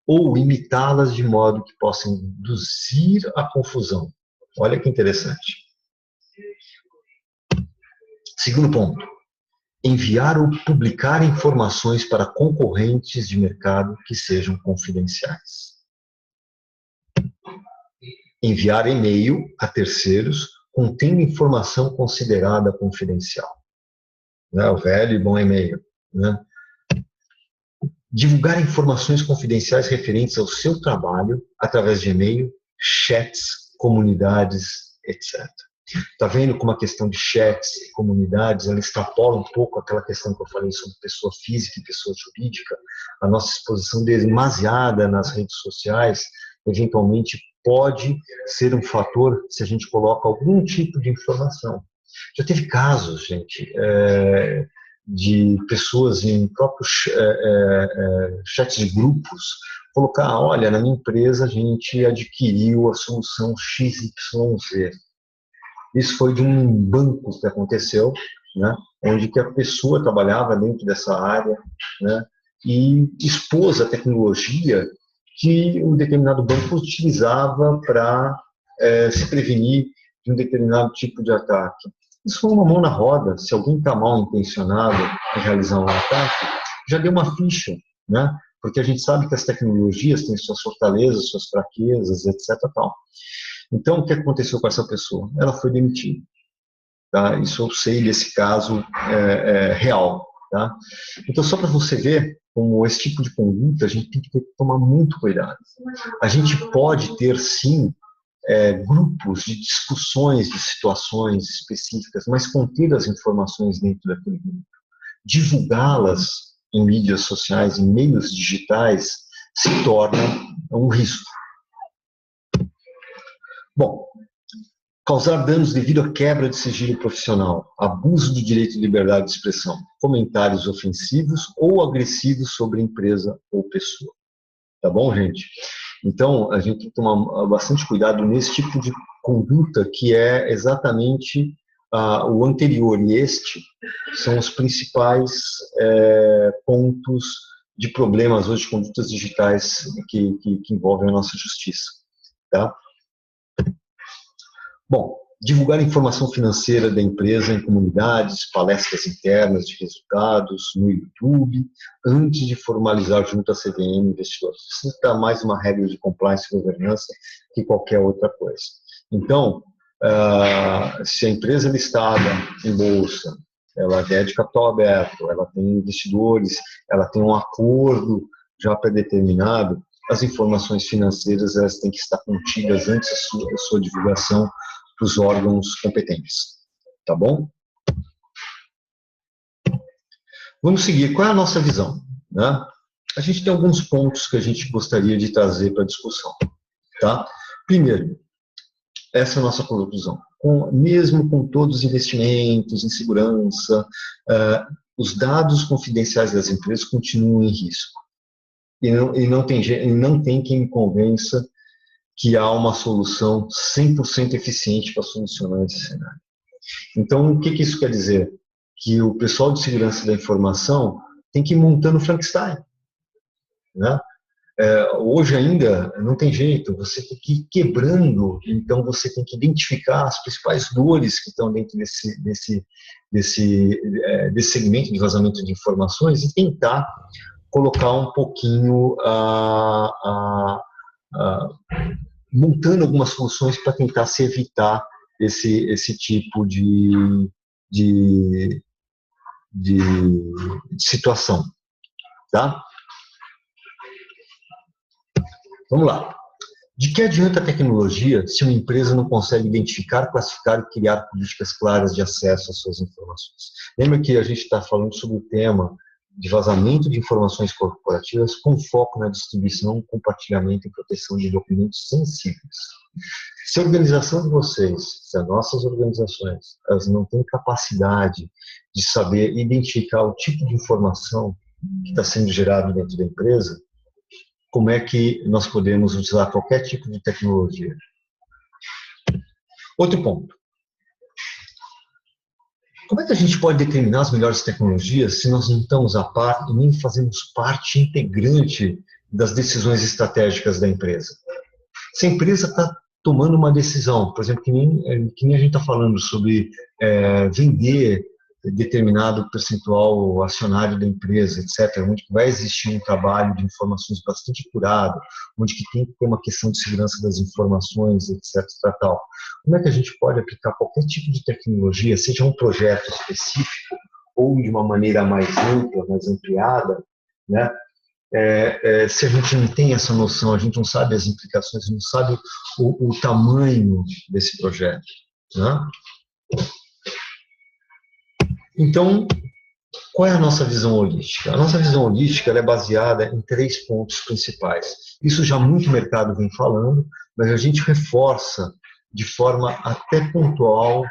ou imitá-las de modo que possam induzir a confusão. Olha que interessante. Segundo ponto, enviar ou publicar informações para concorrentes de mercado que sejam confidenciais. Enviar e-mail a terceiros contendo informação considerada confidencial. Né? O velho e bom e-mail. Né? Divulgar informações confidenciais referentes ao seu trabalho através de e-mail, chats, comunidades, etc. Está vendo como a questão de chats e comunidades, ela extrapola um pouco aquela questão que eu falei sobre pessoa física e pessoa jurídica, a nossa exposição demasiada nas redes sociais, eventualmente pode ser um fator se a gente coloca algum tipo de informação. Já teve casos, gente, de pessoas em próprios chats de grupos colocar, olha, na minha empresa a gente adquiriu a solução XYZ. Isso foi de um banco que aconteceu, né, onde que a pessoa trabalhava dentro dessa área, né, e expôs a tecnologia que um determinado banco utilizava para se prevenir de um determinado tipo de ataque. Isso foi uma mão na roda. Se alguém está mal intencionado em realizar um ataque, já deu uma ficha, né? Porque a gente sabe que as tecnologias têm suas fortalezas, suas fraquezas, etc. Tal. Então, o que aconteceu com essa pessoa? Ela foi demitida. Tá? Isso eu sei desse caso real. Tá? Então, só para você ver como esse tipo de conduta, a gente tem que tomar muito cuidado. A gente pode ter, sim, grupos de discussões de situações específicas, mas conter as informações dentro daquele grupo. Divulgá-las em mídias sociais, em meios digitais, se torna um risco. Bom, causar danos devido à quebra de sigilo profissional, abuso do direito de liberdade de expressão, comentários ofensivos ou agressivos sobre a empresa ou pessoa. Tá bom, gente? Então, a gente tem que tomar bastante cuidado nesse tipo de conduta que é exatamente o anterior. E este são os principais pontos de problemas hoje de condutas digitais que envolvem a nossa justiça. Tá? Bom, divulgar informação financeira da empresa em comunidades, palestras internas de resultados no YouTube, antes de formalizar junto à CVM investidores. Isso está mais uma regra de compliance e governança que qualquer outra coisa. Então, se a empresa é listada em bolsa, ela é de capital aberto, ela tem investidores, ela tem um acordo já pré-determinado, as informações financeiras elas têm que estar contidas antes da sua divulgação para os órgãos competentes. Tá bom? Vamos seguir. Qual é a nossa visão? Né? A gente tem alguns pontos que a gente gostaria de trazer para a discussão. Tá? Primeiro, essa é a nossa conclusão. Mesmo com todos os investimentos em segurança, os dados confidenciais das empresas continuam em risco. E não tem quem me convença que há uma solução 100% eficiente para solucionar esse cenário. Então, o que isso quer dizer? Que o pessoal de segurança da informação tem que ir montando Frankenstein. Né? Hoje ainda não tem jeito, você tem que ir quebrando, então você tem que identificar as principais dores que estão dentro desse segmento de vazamento de informações e tentar colocar um pouquinho montando algumas soluções para tentar se evitar esse tipo de situação. Tá? Vamos lá. De que adianta a tecnologia se uma empresa não consegue identificar, classificar e criar políticas claras de acesso às suas informações? Lembra que a gente está falando sobre o tema de vazamento de informações corporativas com foco na distribuição, compartilhamento e proteção de documentos sensíveis. Se a organização de vocês, se as nossas organizações, elas não têm capacidade de saber identificar o tipo de informação que está sendo gerado dentro da empresa, como é que nós podemos utilizar qualquer tipo de tecnologia? Outro ponto. Como é que a gente pode determinar as melhores tecnologias se nós não estamos a par e nem fazemos parte integrante das decisões estratégicas da empresa? Se a empresa está tomando uma decisão, por exemplo, que nem a gente está falando sobre vender determinado percentual acionário da empresa, etc., onde vai existir um trabalho de informações bastante curado, onde que tem que ter uma questão de segurança das informações, etc., tal. Como é que a gente pode aplicar qualquer tipo de tecnologia, seja um projeto específico ou de uma maneira mais ampla, mais ampliada, né? Se a gente não tem essa noção, a gente não sabe as implicações, não sabe o tamanho desse projeto, né? Então, qual é a nossa visão holística? A nossa visão holística ela é baseada em 3 pontos principais. Isso já muito mercado vem falando, mas a gente reforça de forma até pontual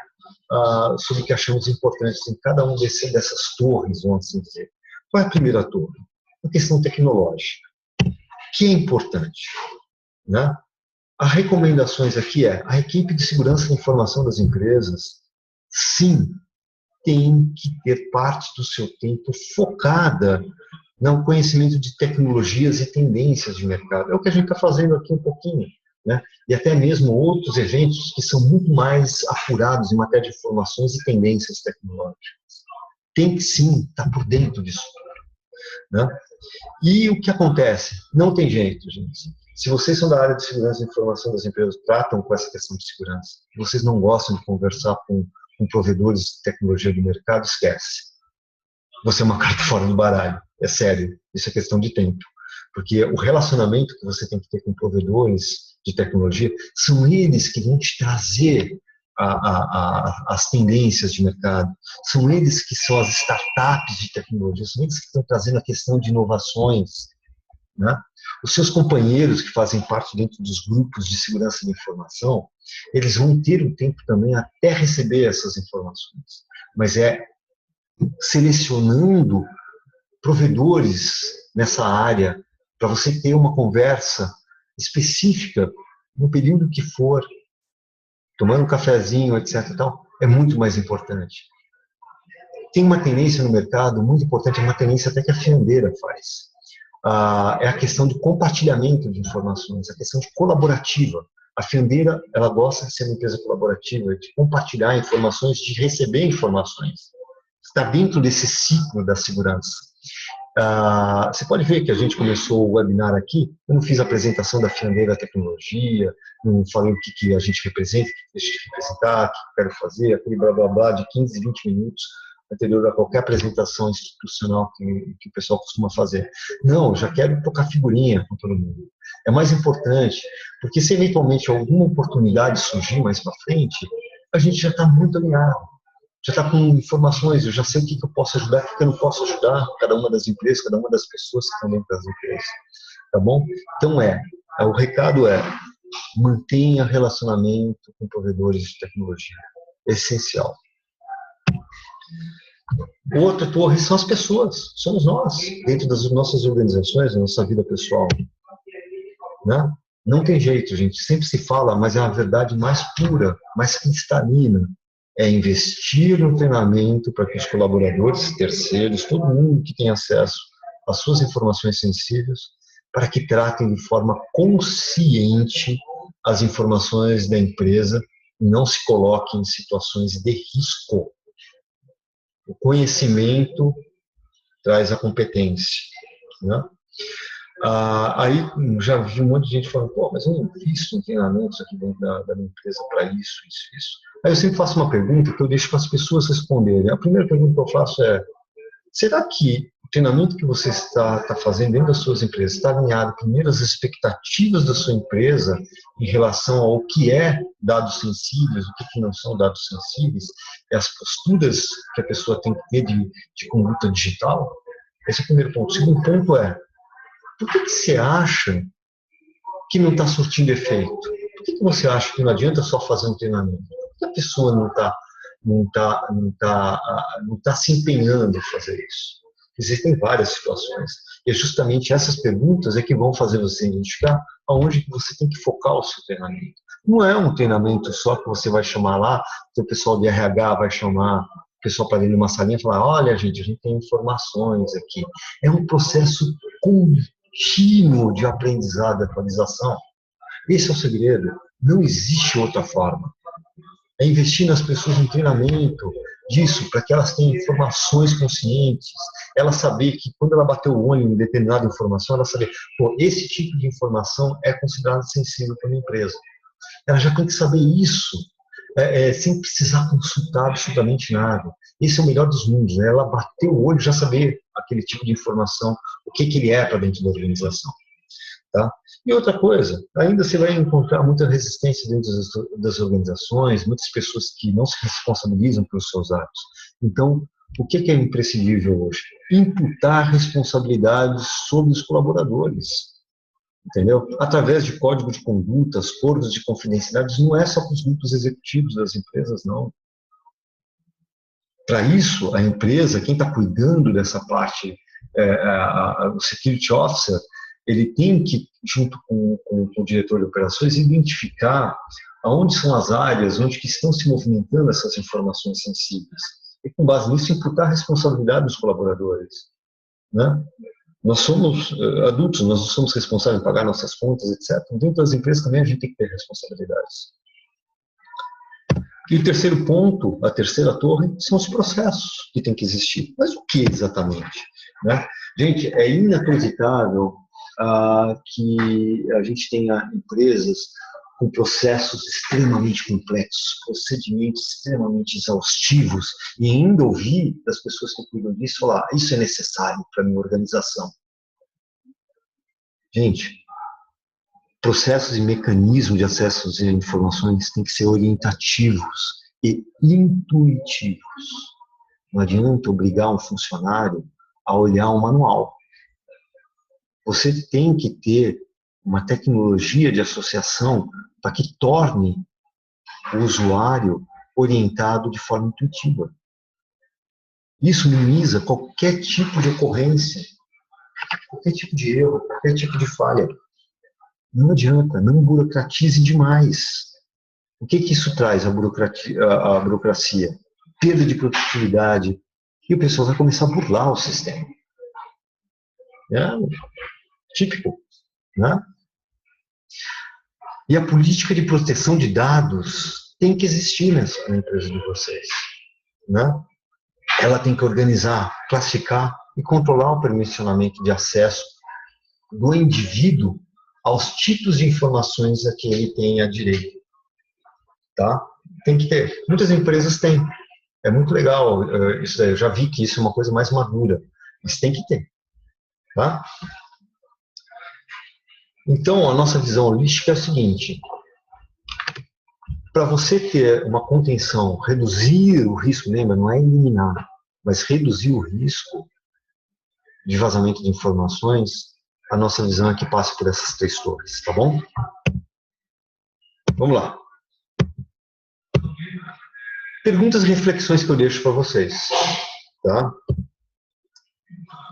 sobre o que achamos importantes em cada um dessas torres, vamos assim dizer. Qual é a primeira torre? A questão tecnológica, que é importante, né? As recomendações aqui a equipe de segurança da informação das empresas, sim, tem que ter parte do seu tempo focada no conhecimento de tecnologias e tendências de mercado. É o que a gente está fazendo aqui um pouquinho, né? E até mesmo outros eventos que são muito mais apurados em matéria de informações e tendências tecnológicas. Tem que sim estar por dentro disso, né? E o que acontece? Não tem jeito, gente. Se vocês são da área de segurança e informação das empresas, tratam com essa questão de segurança, vocês não gostam de conversar com provedores de tecnologia do mercado, esquece. Você é uma carta fora do baralho. É sério. Isso é questão de tempo. Porque o relacionamento que você tem que ter com provedores de tecnologia são eles que vão te trazer as tendências de mercado. São eles que são as startups de tecnologia. São eles que estão trazendo a questão de inovações, né? Os seus companheiros que fazem parte dentro dos grupos de segurança da informação, eles vão ter um tempo também até receber essas informações. Mas é selecionando provedores nessa área para você ter uma conversa específica no período que for, tomando um cafezinho, etc. Tal, é muito mais importante. Tem uma tendência no mercado muito importante, é uma tendência até que a Fiandeira faz. É a questão do compartilhamento de informações, a questão de colaborativa. A Fiandeira, ela gosta de ser uma empresa colaborativa, de compartilhar informações, de receber informações. Está dentro desse ciclo da segurança. Você pode ver que a gente começou o webinar aqui, eu não fiz a apresentação da Fiandeira Tecnologia, não falei o que a gente representa, o que deixa de representar, o que eu quero fazer, aquele blá blá blá de 15, 20 minutos, anterior a qualquer apresentação institucional que o pessoal costuma fazer. Não, eu já quero tocar figurinha com todo mundo. É mais importante, porque se eventualmente alguma oportunidade surgir mais para frente, a gente já está muito alinhado, já está com informações, eu já sei o que eu posso ajudar, o que eu não posso ajudar, cada uma das empresas, cada uma das pessoas que estão dentro das empresas. Tá bom? Então o recado mantenha relacionamento com provedores de tecnologia. É essencial. Outra torre são as pessoas, somos nós, dentro das nossas organizações, da nossa vida pessoal, né? Não tem jeito, gente, sempre se fala, mas é a verdade mais pura, mais cristalina, é investir no treinamento para que os colaboradores, terceiros, todo mundo que tem acesso às suas informações sensíveis, para que tratem de forma consciente as informações da empresa e não se coloquem em situações de risco. O conhecimento traz a competência, né? Aí já vi um monte de gente falando, pô, mas eu não fiz treinamentos aqui dentro da minha empresa para isso. Aí eu sempre faço uma pergunta que eu deixo para as pessoas responderem. A primeira pergunta que eu faço será que o treinamento que você está fazendo dentro das suas empresas está alinhado primeiro às expectativas da sua empresa em relação ao que é dados sensíveis, o que não são dados sensíveis, e as posturas que a pessoa tem que ter de conduta digital? Esse é o primeiro ponto. O segundo ponto é, por que você acha que não está surtindo efeito? Por que você acha que não adianta só fazer um treinamento? Por que a pessoa não tá se empenhando em fazer isso? Existem várias situações. E é justamente essas perguntas é que vão fazer você identificar aonde que você tem que focar o seu treinamento. Não é um treinamento só que você vai chamar lá, que o pessoal de RH vai chamar o pessoal para dentro de uma salinha e falar, olha, gente, a gente tem informações aqui. É um processo contínuo de aprendizado e atualização. Esse é o segredo. Não existe outra forma. É investir nas pessoas em treinamento disso, para que elas tenham informações conscientes, ela saber que quando ela bater o olho em determinada informação, ela saber, pô, esse tipo de informação é considerado sensível para uma empresa. Ela já tem que saber isso, sem precisar consultar absolutamente nada. Esse é o melhor dos mundos, né? Ela bater o olho e já saber aquele tipo de informação, o que ele é para dentro da organização. Tá? E outra coisa, ainda você vai encontrar muita resistência dentro das organizações, muitas pessoas que não se responsabilizam pelos seus atos. Então, o que é imprescindível hoje? Imputar responsabilidades sobre os colaboradores, entendeu? Através de código de condutas, acordos de confidencialidade, não é só para os grupos executivos das empresas, não. Para isso, a empresa, quem está cuidando dessa parte, o Security Officer, ele tem que, junto com o diretor de operações, identificar aonde são as áreas onde que estão se movimentando essas informações sensíveis. E, com base nisso, imputar a responsabilidade dos colaboradores. Né? Nós somos adultos, nós não somos responsáveis por pagar nossas contas, etc. Dentro das empresas também a gente tem que ter responsabilidades. E o terceiro ponto, a terceira torre, são os processos que têm que existir. Mas o que exatamente? Né? Gente, é inacreditável que a gente tenha empresas com processos extremamente complexos, procedimentos extremamente exaustivos, e ainda ouvir das pessoas que cuidam disso falar, isso é necessário para a minha organização. Gente, processos e mecanismos de acesso às informações têm que ser orientativos e intuitivos. Não adianta obrigar um funcionário a olhar um manual. Você tem que ter uma tecnologia de associação para que torne o usuário orientado de forma intuitiva. Isso minimiza qualquer tipo de ocorrência, qualquer tipo de erro, qualquer tipo de falha. Não adianta, não burocratize demais. O que isso traz, a burocracia? Perda de produtividade. E o pessoal vai começar a burlar o sistema. É típico. Né? E a política de proteção de dados tem que existir na empresa de vocês. Né? Ela tem que organizar, classificar e controlar o permissionamento de acesso do indivíduo aos tipos de informações a que ele tem a direito. Tá? Tem que ter. Muitas empresas têm. É muito legal isso daí. Eu já vi que isso é uma coisa mais madura. Mas tem que ter. Tá? Então, a nossa visão holística é o seguinte. Para você ter uma contenção, reduzir o risco, lembra, não é eliminar, mas reduzir o risco de vazamento de informações, a nossa visão é que passa por essas três torres, tá bom? Vamos lá. Perguntas e reflexões que eu deixo para vocês. Tá?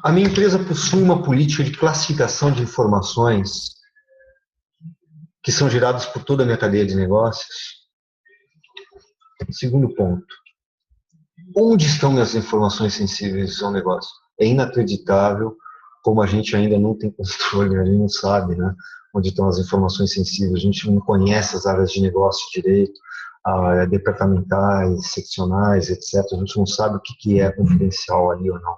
A minha empresa possui uma política de classificação de informações que são geradas por toda a minha cadeia de negócios. Segundo ponto. Onde estão minhas informações sensíveis ao negócio? É inacreditável como a gente ainda não tem controle, a gente não sabe, né, onde estão as informações sensíveis, a gente não conhece as áreas de negócio direito, departamentais, seccionais, etc. A gente não sabe o que é confidencial ali ou não.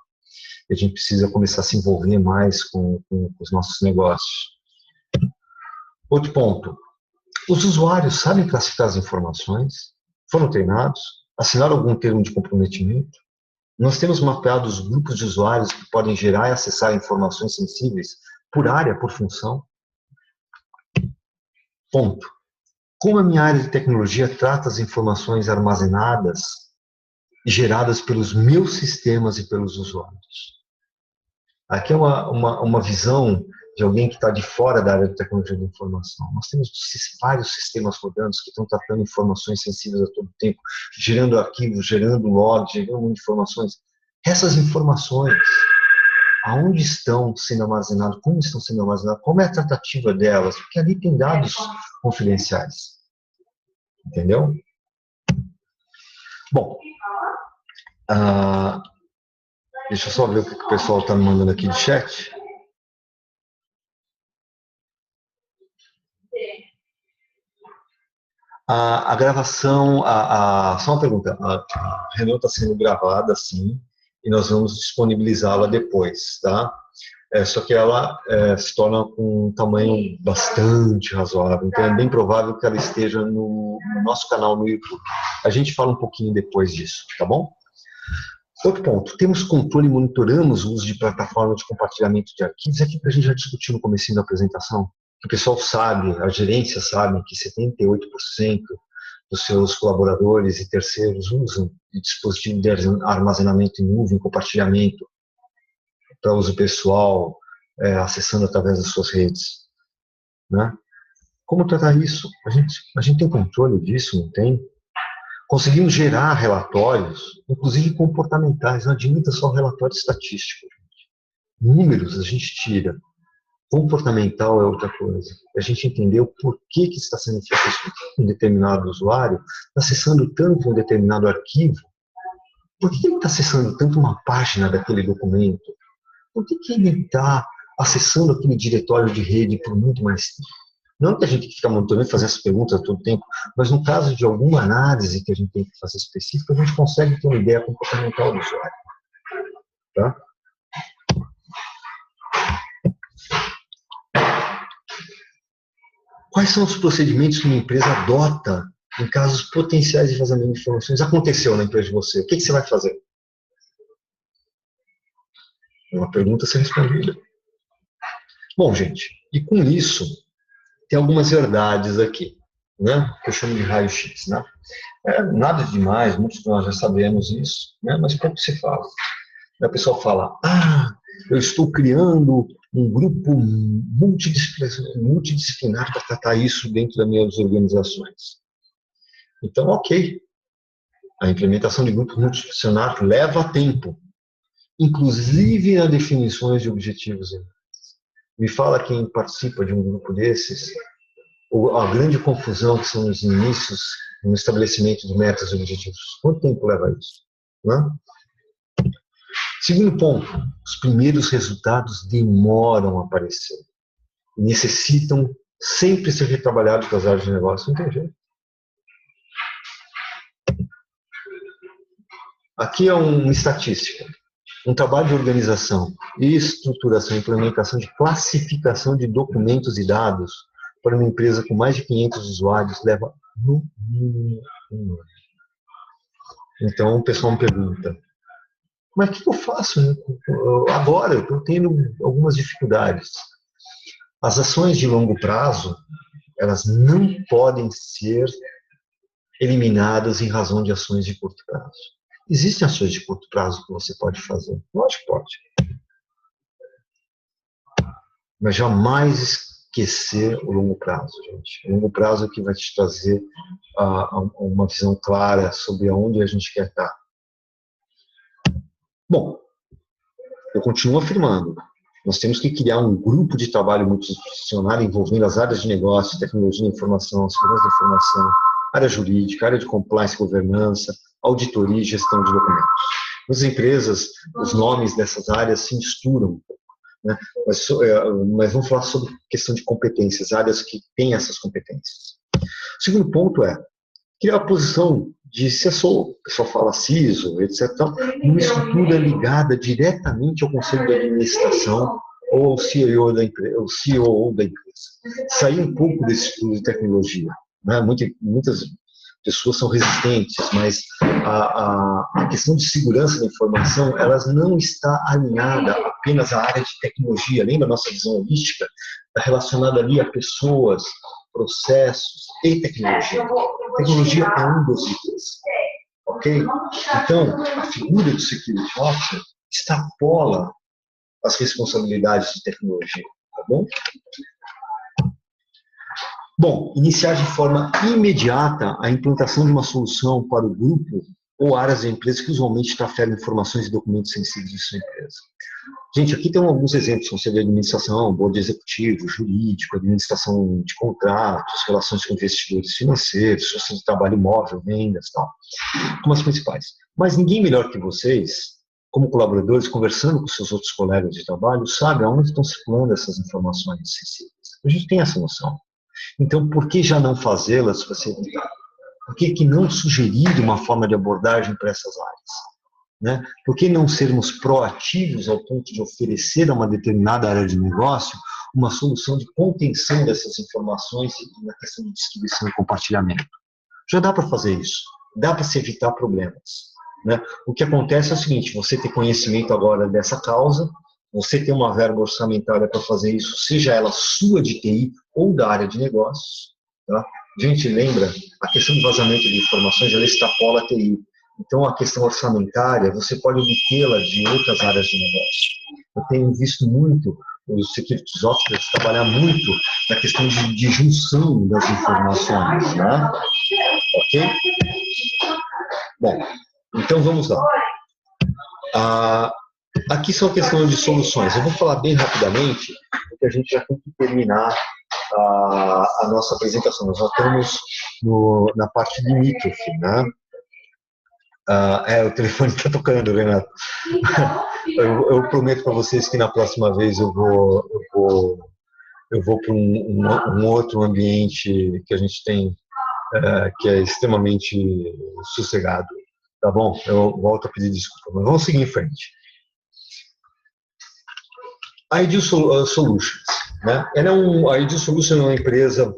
E a gente precisa começar a se envolver mais com os nossos negócios. Outro ponto. Os usuários sabem classificar as informações? Foram treinados? Assinaram algum termo de comprometimento? Nós temos mapeado os grupos de usuários que podem gerar e acessar informações sensíveis por área, por função. Ponto. Como a minha área de tecnologia trata as informações armazenadas e geradas pelos meus sistemas e pelos usuários? Aqui é uma visão de alguém que está de fora da área de tecnologia da informação. Nós temos vários sistemas rodando que estão tratando informações sensíveis a todo tempo, gerando arquivos, gerando logs, gerando informações. Essas informações, aonde estão sendo armazenadas, como estão sendo armazenadas, como é a tratativa delas, porque ali tem dados confidenciais. Entendeu? Bom, deixa eu só ver o que o pessoal está me mandando aqui de chat. A gravação, só uma pergunta, a reunião está sendo gravada, sim, e nós vamos disponibilizá-la depois, tá? Só que ela se torna com um tamanho bastante razoável, então é bem provável que ela esteja no nosso canal no YouTube. A gente fala um pouquinho depois disso, tá bom? Outro ponto, temos controle e monitoramos o uso de plataformas de compartilhamento de arquivos, aqui que a gente já discutiu no comecinho da apresentação, que o pessoal sabe, a gerência sabe que 78% dos seus colaboradores e terceiros usam dispositivos de armazenamento em nuvem, compartilhamento para uso pessoal, acessando através das suas redes. Né? Como tratar isso? A gente tem controle disso, não tem? Conseguimos gerar relatórios, inclusive comportamentais, não adianta só relatório estatístico. Números a gente tira, comportamental é outra coisa. A gente entendeu por que está sendo feito isso com um determinado usuário, está acessando tanto um determinado arquivo, por que ele está acessando tanto uma página daquele documento, por que ele está acessando aquele diretório de rede por muito mais tempo. Não que a gente fica monitorando e fazer essas perguntas a todo tempo, mas no caso de alguma análise que a gente tem que fazer específica, a gente consegue ter uma ideia comportamental do usuário. Tá? Quais são os procedimentos que uma empresa adota em casos potenciais de vazamento de informações? Aconteceu na empresa de você, o que você vai fazer? Uma pergunta a ser respondida. Bom, gente, e com isso, tem algumas verdades aqui, né? Que eu chamo de raio-x, né? Nada de demais, muitos de nós já sabemos isso, né? Mas pouco se fala. A pessoa fala, eu estou criando um grupo multidisciplinar para tratar isso dentro das minhas organizações. Então, ok. A implementação de grupo multidisciplinar leva tempo, inclusive nas definições de objetivos. Me fala quem participa de um grupo desses, a grande confusão que são os inícios no estabelecimento de metas e objetivos. Quanto tempo leva isso? Né? Segundo ponto, os primeiros resultados demoram a aparecer. Necessitam sempre ser retrabalhados com as áreas de negócio. Não tem jeito. Aqui é uma estatística. Um trabalho de organização, estruturação e implementação de classificação de documentos e dados para uma empresa com mais de 500 usuários leva no mínimo um ano. Então, o pessoal me pergunta, mas o que eu faço agora? Eu estou tendo algumas dificuldades. As ações de longo prazo, elas não podem ser eliminadas em razão de ações de curto prazo. Existem ações de curto prazo que você pode fazer? Lógico que pode. Mas jamais esquecer o longo prazo, gente. O longo prazo é que vai te trazer uma visão clara sobre aonde a gente quer estar. Bom, eu continuo afirmando, nós temos que criar um grupo de trabalho multidisciplinar envolvendo as áreas de negócio, tecnologia da informação, segurança da informação, área jurídica, área de compliance e governança, auditoria e gestão de documentos. Nas empresas, os nomes dessas áreas se misturam, né? Mas vamos falar sobre questão de competências, áreas que têm essas competências. O segundo ponto é criar a posição de CSO, o pessoal fala CISO, etc., uma estrutura ligada diretamente ao conselho de administração ou ao CEO da empresa, o CEO da empresa. Sair um pouco desse estudo de tecnologia. Né? Muitas pessoas são resistentes, mas a questão de segurança da informação, ela não está alinhada apenas à área de tecnologia. Lembra a nossa visão holística? Está relacionada ali a pessoas, processos e tecnologia. Tecnologia é um dos itens, ok? Então, a figura do Security Officer extrapola as responsabilidades de tecnologia, tá bom? Bom, iniciar de forma imediata a implantação de uma solução para o grupo ou áreas da empresa que usualmente trafegam informações e documentos sensíveis de sua empresa. Gente, aqui tem alguns exemplos, conselho de administração, board executivo, jurídico, administração de contratos, relações com investidores financeiros, social de trabalho imóvel, vendas, tal, como as principais. Mas ninguém melhor que vocês, como colaboradores, conversando com seus outros colegas de trabalho, sabe aonde estão circulando essas informações sensíveis. A gente tem essa noção. Então, por que já não fazê-las para se evitar? Por que não sugerir uma forma de abordagem para essas áreas? Né? Por que não sermos proativos ao ponto de oferecer a uma determinada área de negócio uma solução de contenção dessas informações na questão de distribuição e compartilhamento? Já dá para fazer isso, dá para se evitar problemas. Né? O que acontece é o seguinte, você tem conhecimento agora dessa causa, você tem uma verba orçamentária para fazer isso, seja ela sua de TI ou da área de negócios. Tá? Gente, lembra, a questão de vazamento de informações, ela extrapola a TI. Então, a questão orçamentária, você pode obtê-la de outras áreas de negócio. Eu tenho visto muito os security officers trabalhar muito na questão de junção das informações. Né? Ok? Bom, então vamos lá. Aqui são questões de soluções. Eu vou falar bem rapidamente, porque a gente já tem que terminar a nossa apresentação. Nós já estamos na parte limítrofe, né? O telefone está tocando, Renato. Eu prometo para vocês que na próxima vez eu vou para um outro ambiente que a gente tem, que é extremamente sossegado. Tá bom? Eu volto a pedir desculpa, mas vamos seguir em frente. A Ideal Solutions, né? A Ideal Solutions é uma empresa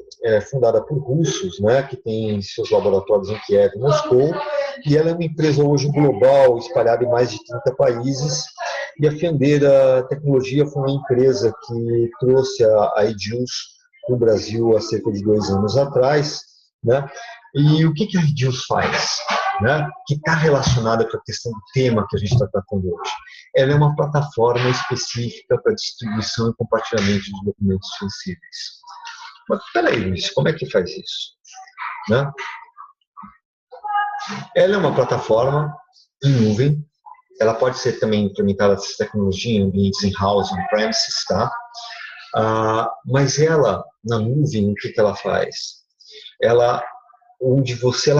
fundada por russos, né, que tem seus laboratórios em Kiev e Moscou, e ela é uma empresa hoje global, espalhada em mais de 30 países, e a Fiandeira Tecnologia foi uma empresa que trouxe a Ideals para o Brasil há cerca de 2 anos atrás, né? E o que a Ideals faz? Né, que está relacionada com a questão do tema que a gente está tratando hoje. Ela é uma plataforma específica para distribuição e compartilhamento de documentos sensíveis. Mas peraí, Luiz, como é que faz isso? Né? Ela é uma plataforma em nuvem, ela pode ser também implementada essa tecnologia em ambientes in-house, on-premises, tá? Mas ela, na nuvem, o que ela faz? Ela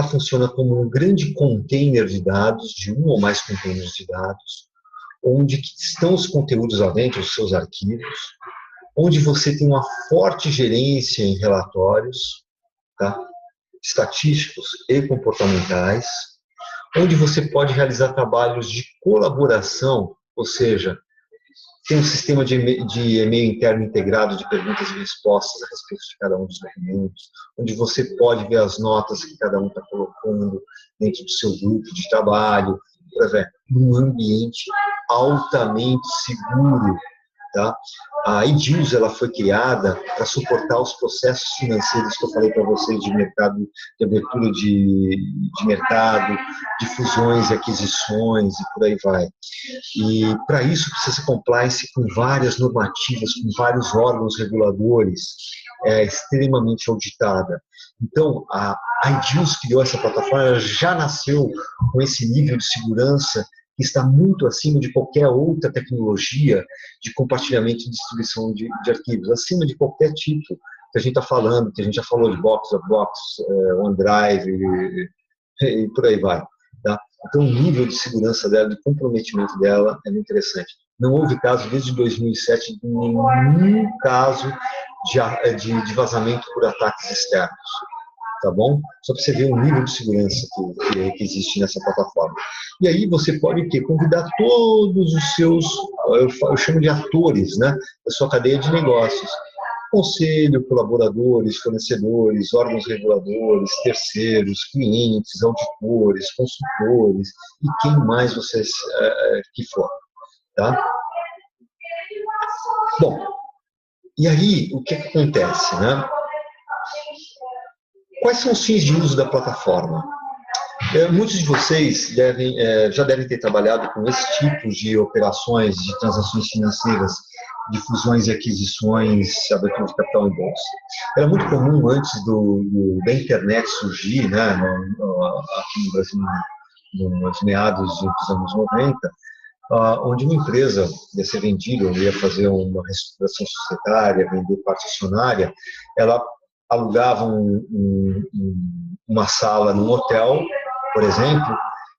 funciona como um grande container de dados, de um ou mais containers de dados, onde estão os conteúdos lá dentro, os seus arquivos, onde você tem uma forte gerência em relatórios, tá? Estatísticos e comportamentais, onde você pode realizar trabalhos de colaboração, ou seja, tem um sistema de e-mail interno integrado de perguntas e respostas a respeito de cada um dos documentos, onde você pode ver as notas que cada um está colocando dentro do seu grupo de trabalho, por exemplo, num ambiente altamente seguro. Tá? A Ideals, ela foi criada para suportar os processos financeiros que eu falei para vocês de mercado, de abertura de mercado, de fusões e aquisições e por aí vai. E para isso precisa compliance com várias normativas, com vários órgãos reguladores, extremamente auditada. Então, a Ideals criou essa plataforma, ela já nasceu com esse nível de segurança que está muito acima de qualquer outra tecnologia de compartilhamento e distribuição de arquivos, acima de qualquer tipo que a gente está falando, que a gente já falou de Box of Box, OneDrive e por aí vai. Tá? Então, o nível de segurança dela, de comprometimento dela é muito interessante. Não houve caso, desde 2007, de nenhum caso de vazamento por ataques externos. Tá bom? Só para você ver o nível de segurança que existe nessa plataforma. E aí você pode o quê? Convidar todos os seus, eu chamo de atores, né, da sua cadeia de negócios. Conselho, colaboradores, fornecedores, órgãos reguladores, terceiros, clientes, auditores, consultores e quem mais vocês que for, tá? Bom, e aí o que acontece, né? Quais são os fins de uso da plataforma? Muitos de vocês já devem ter trabalhado com esse tipo de operações, de transações financeiras, de fusões e aquisições, abertura de capital em bolsa. Era muito comum antes da internet surgir, né, aqui no Brasil, nos meados dos anos 90, onde uma empresa ia ser vendida, ou ia fazer uma reestruturação societária, vender parte acionária, ela alugava uma sala num hotel, por exemplo,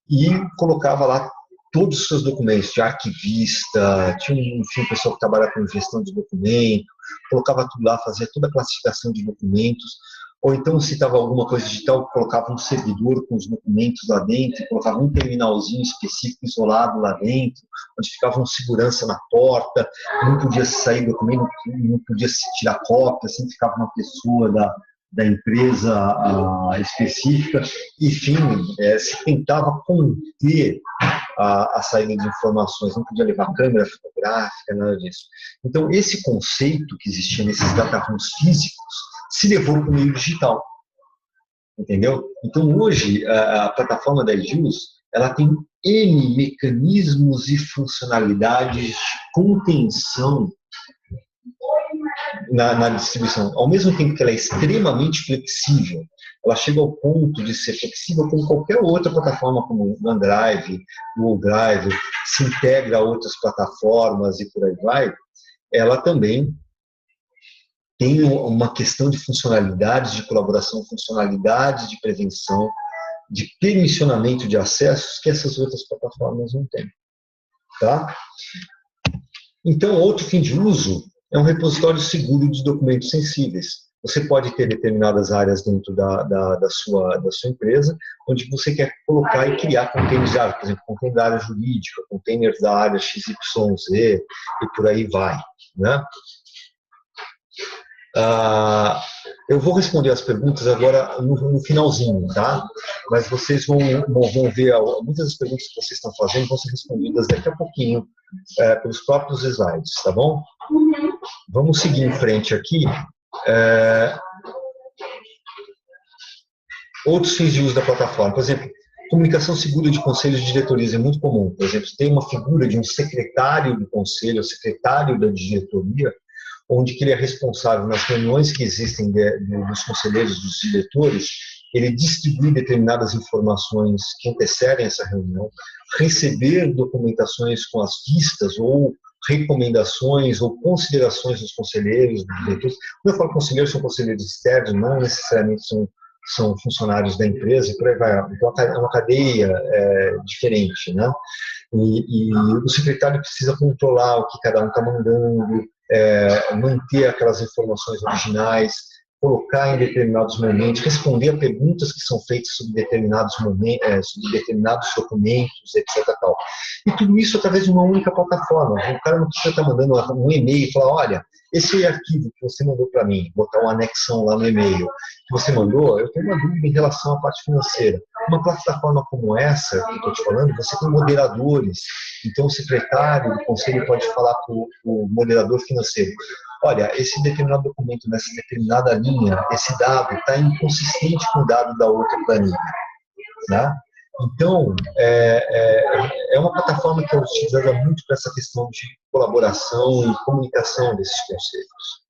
e colocava lá todos os seus documentos, de arquivista, tinha um pessoal que trabalha com gestão de documento, colocava tudo lá, fazia toda a classificação de documentos, ou então, se estava alguma coisa digital, colocava um servidor com os documentos lá dentro, colocava um terminalzinho específico isolado lá dentro, onde ficava um segurança na porta, não podia sair documento, não podia se tirar cópia, sempre ficava uma pessoa da empresa específica, enfim, se tentava conter a saída de informações, não podia levar câmera fotográfica, nada disso. Então, esse conceito que existia nesses data rooms físicos se levou para o meio digital, entendeu? Então, hoje, a plataforma da Edius, ela tem N mecanismos e funcionalidades de contenção na distribuição. Ao mesmo tempo que ela é extremamente flexível, ela chega ao ponto de ser flexível como qualquer outra plataforma, como o OneDrive, o Google Drive, se integra a outras plataformas e por aí vai, ela também tem uma questão de funcionalidades de colaboração, funcionalidades de prevenção, de permissionamento de acessos que essas outras plataformas não têm. Tá? Então, outro fim de uso é um repositório seguro de documentos sensíveis. Você pode ter determinadas áreas dentro da sua empresa, onde você quer colocar e criar containers de área, por exemplo, container da área jurídica, containers da área XYZ e por aí vai, né? Eu vou responder as perguntas agora no finalzinho, tá? Mas vocês vão ver, muitas das perguntas que vocês estão fazendo vão ser respondidas daqui a pouquinho pelos próprios slides, tá bom? Vamos seguir em frente aqui. Outros fins de uso da plataforma, por exemplo, comunicação segura de conselhos de diretorias é muito comum. Por exemplo, tem uma figura de um secretário do conselho, secretário da diretoria, onde que ele é responsável nas reuniões que existem dos conselheiros, dos diretores, ele distribui determinadas informações que antecedem essa reunião, receber documentações com as vistas ou recomendações ou considerações dos conselheiros, dos diretores. Quando eu falo conselheiros, são conselheiros externos, não necessariamente são funcionários da empresa, e por aí vai. Então, é uma cadeia diferente, né? E o secretário precisa controlar o que cada um está mandando, manter aquelas informações originais, colocar em determinados momentos, responder a perguntas que são feitas sobre determinados momentos, sobre determinados documentos, etc. Tal. E tudo isso através de uma única plataforma. O cara não precisa estar mandando um e-mail e falar, olha, esse arquivo que você mandou para mim, botar uma anexão lá no e-mail que você mandou, eu tenho uma dúvida em relação à parte financeira. Uma plataforma como essa, que eu estou te falando, você tem moderadores. Então, o secretário do conselho pode falar com o moderador financeiro. Olha, esse determinado documento nessa determinada linha, esse dado está inconsistente com o dado da outra planilha. Né? Então, é uma plataforma que é utilizada muito para essa questão de colaboração e comunicação desses conselhos.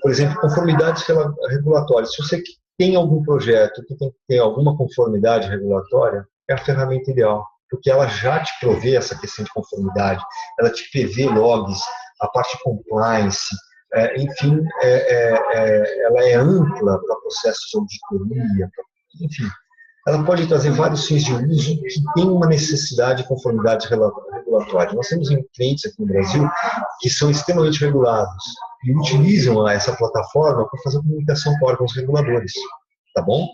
Por exemplo, conformidades regulatórias. Se você tem algum projeto que tem que ter alguma conformidade regulatória, é a ferramenta ideal, porque ela já te provê essa questão de conformidade, ela te prevê logs, a parte compliance, enfim, ela é ampla para processos de auditoria, enfim. Ela pode trazer vários fins de uso que têm uma necessidade de conformidade regulatória. Nós temos clientes aqui no Brasil que são extremamente regulados e utilizam essa plataforma para fazer comunicação com órgãos reguladores, tá bom?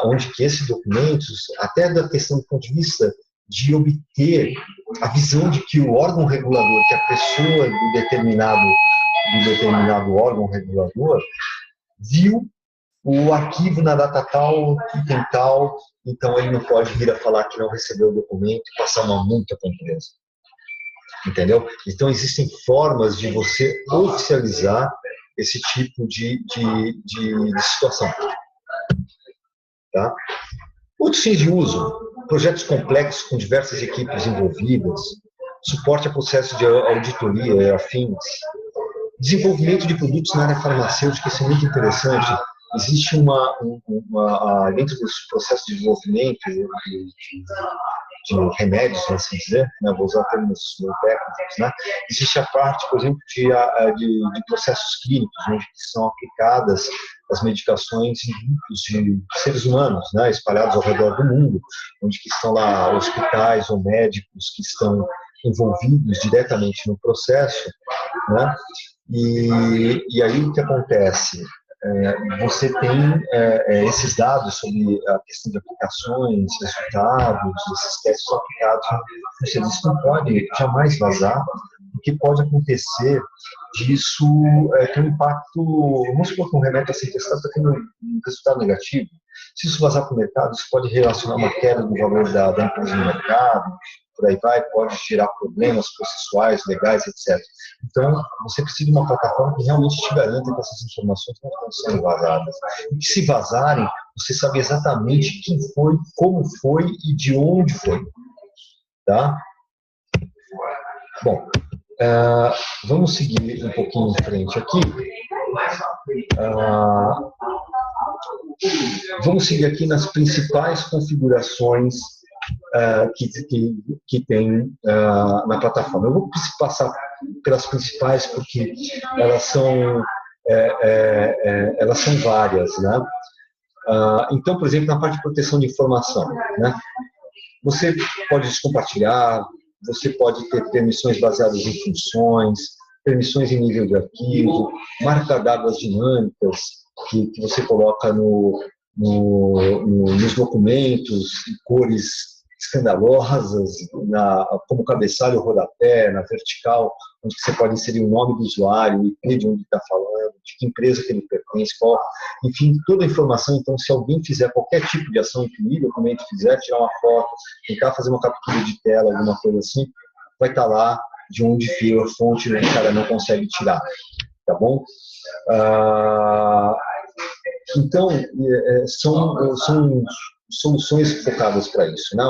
Onde que esses documentos, até da questão do ponto de vista de obter a visão de que o órgão regulador, que a pessoa do determinado de determinado órgão regulador, viu o arquivo na data tal, item tal, então ele não pode vir a falar que não recebeu o documento e passar uma multa para a empresa. Entendeu? Então, existem formas de você oficializar esse tipo de situação. Tá? Outros fins de uso, projetos complexos com diversas equipes envolvidas, suporte a processo de auditoria e afins, desenvolvimento de produtos na área farmacêutica, isso é muito interessante. Existe dentro desse processo de desenvolvimento de remédios, assim dizer, né? Vou usar termos técnicos, né? Existe a parte, por exemplo, de processos clínicos, onde são aplicadas as medicações em grupos de seres humanos, né? Espalhados ao redor do mundo, onde que estão lá hospitais ou médicos que estão envolvidos diretamente no processo, né? E aí o que acontece? Você tem esses dados sobre a questão de aplicações, resultados, esses testes são aplicados no serviço, não pode jamais vazar. O que pode acontecer disso ter um impacto, vamos supor que um remédio está sendo testado está tendo um resultado negativo. Se isso vazar para o mercado, isso pode relacionar uma queda do valor da empresa no mercado, por aí vai, pode gerar problemas processuais, legais, etc. Então, você precisa de uma plataforma que realmente te garanta que essas informações não estão sendo vazadas. E que se vazarem, você sabe exatamente quem foi, como foi e de onde foi. Tá? Bom, vamos seguir um pouquinho em frente aqui. Vamos seguir aqui nas principais configurações que tem na plataforma. Eu vou passar pelas principais porque elas são várias, né? Então, por exemplo, na parte de proteção de informação, né? Você pode descompartilhar, você pode ter permissões baseadas em funções, permissões em nível de arquivo, marca-d'águas dinâmicas que você coloca nos documentos, cores escandalosas, como cabeçalho ou rodapé, na vertical, onde você pode inserir o nome do usuário, o IP de onde está falando, de que empresa que ele pertence, enfim, toda a informação. Então, se alguém fizer qualquer tipo de ação, imprimir documento, tirar uma foto, tentar fazer uma captura de tela, alguma coisa assim, vai estar lá de onde veio a fonte, né, o cara não consegue tirar, tá bom? Então, são soluções focadas para isso, né?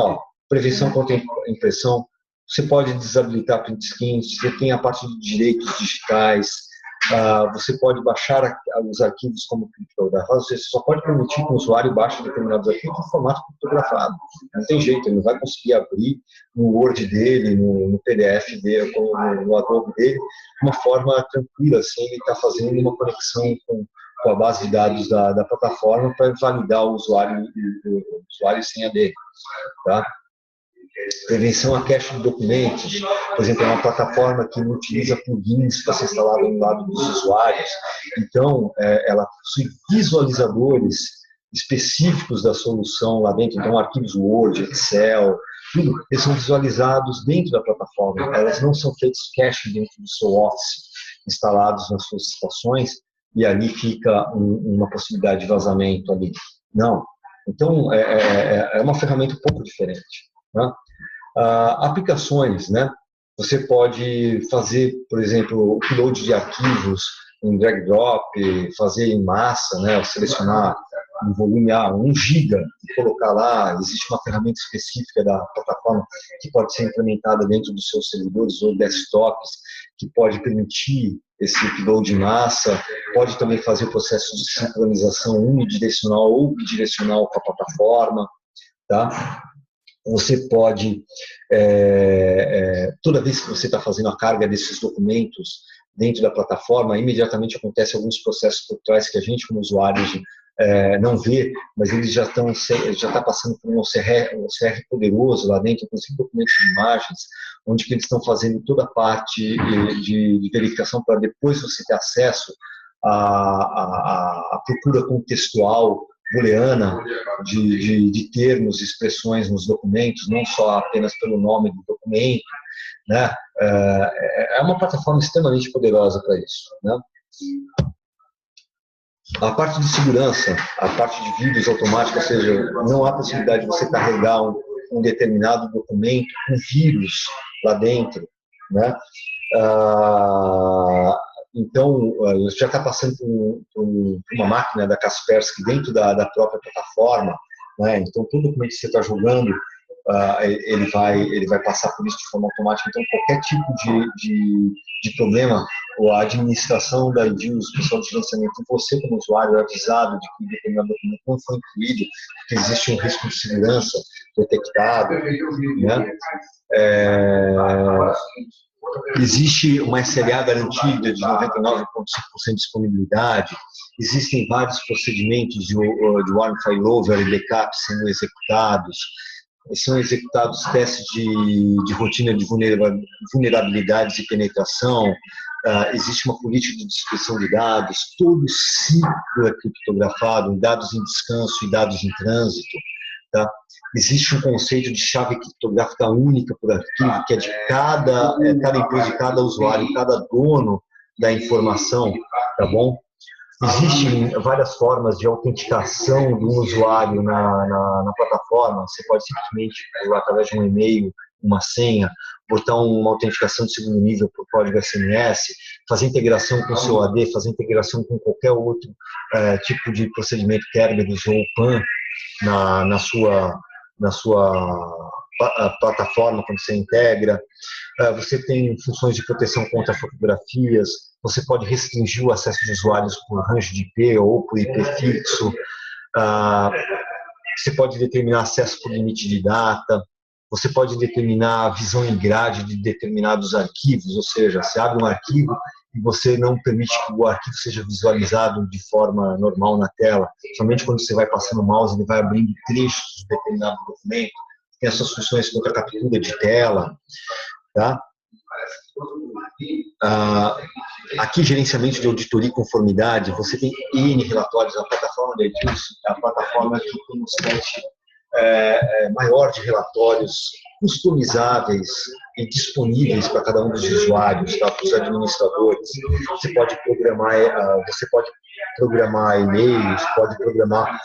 Prevenção contra impressão, você pode desabilitar print screens, você tem a parte de direitos digitais, você pode baixar os arquivos como criptografados, você só pode permitir que o usuário baixe determinados arquivos em formato criptografado. Não tem jeito, ele não vai conseguir abrir no Word dele, no PDF dele, no Adobe dele, de uma forma tranquila, sem ele estar fazendo uma conexão com a base de dados da plataforma para validar o usuário e senha dele. Tá? Prevenção a cache de documentos, por exemplo, é uma plataforma que não utiliza plugins para ser instalado no lado dos usuários, então ela possui visualizadores específicos da solução lá dentro, então arquivos Word, Excel, tudo, eles são visualizados dentro da plataforma, elas não são feitos cache dentro do seu Office, instalados nas suas estações, e ali fica uma possibilidade de vazamento ali. Não. Então, é uma ferramenta um pouco diferente. Né? Aplicações, né? Você pode fazer, por exemplo, upload de arquivos em drag drop, fazer em massa, né? Selecionar um volume 1 GB e colocar lá. Existe uma ferramenta específica da plataforma que pode ser implementada dentro dos seus servidores ou desktops, que pode permitir esse upload em massa, pode também fazer o processo de sincronização unidirecional ou bidirecional com a plataforma, tá? Você pode, toda vez que você está fazendo a carga desses documentos dentro da plataforma, imediatamente acontece alguns processos por trás que a gente, como usuários, não vê, mas eles já está passando por um OCR poderoso lá dentro, inclusive documentos de imagens, onde que eles estão fazendo toda a parte de verificação para depois você ter acesso à procura contextual booleana de termos e expressões nos documentos, não só apenas pelo nome do documento. né? É uma plataforma extremamente poderosa para isso, né? A parte de segurança, a parte de vídeos automáticos, ou seja, não há possibilidade de você carregar um determinado documento com vírus lá dentro, né? Então, já está passando por uma máquina da Kaspersky dentro da própria plataforma, né? Então, todo documento que você está jogando, ele vai passar por isso de forma automática. Então, qualquer tipo de problema, a administração da IDIUS, o pessoal de gerenciamento, você como usuário é avisado de que determinado documento não foi incluído, que existe um risco de segurança detectado, né? Existe uma SLA garantida de 99,5% de disponibilidade, existem vários procedimentos de warm failover e backup sendo executados, são executados testes de rotina de vulnerabilidades e penetração, existe uma política de descrição de dados, todo o ciclo é criptografado, dados em descanso e dados em trânsito, tá? Existe um conceito de chave criptográfica única por arquivo, que é de cada empresa, de cada usuário, cada dono da informação, tá bom? Existem várias formas de autenticação do usuário na plataforma. Você pode simplesmente, através de um e-mail, uma senha, botar uma autenticação de segundo nível por código SMS, fazer integração com o seu AD, fazer integração com qualquer outro tipo de procedimento Kerberos ou PAN na sua plataforma quando você integra. Você tem funções de proteção contra fotografias, você pode restringir o acesso de usuários por range de IP ou por IP fixo, você pode determinar acesso por limite de data, você pode determinar a visão em grade de determinados arquivos, ou seja, você abre um arquivo e você não permite que o arquivo seja visualizado de forma normal na tela. Somente quando você vai passando o mouse, ele vai abrindo trechos de determinado documento. Tem essas funções contra captura de tela, tá? Aqui, gerenciamento de auditoria e conformidade, você tem N relatórios. A plataforma da Edilson é a plataforma que tem os testes maior de relatórios customizáveis e disponíveis para cada um dos usuários, tá? Para os administradores. Você pode programar e-mails, pode programar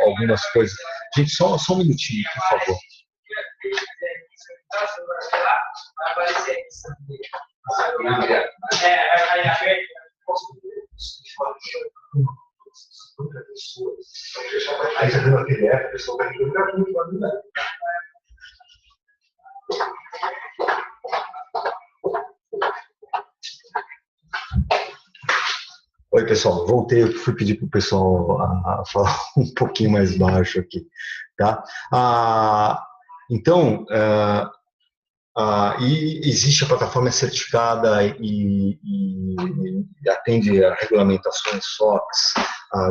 algumas coisas. Gente, só um minutinho, por favor. Aí você vê a PDF, a pessoa vai entender muito para mim, né? Oi, pessoal, voltei, eu fui pedir para o pessoal a falar um pouquinho mais baixo aqui, tá? Então, e existe a plataforma certificada e atende a regulamentações SOX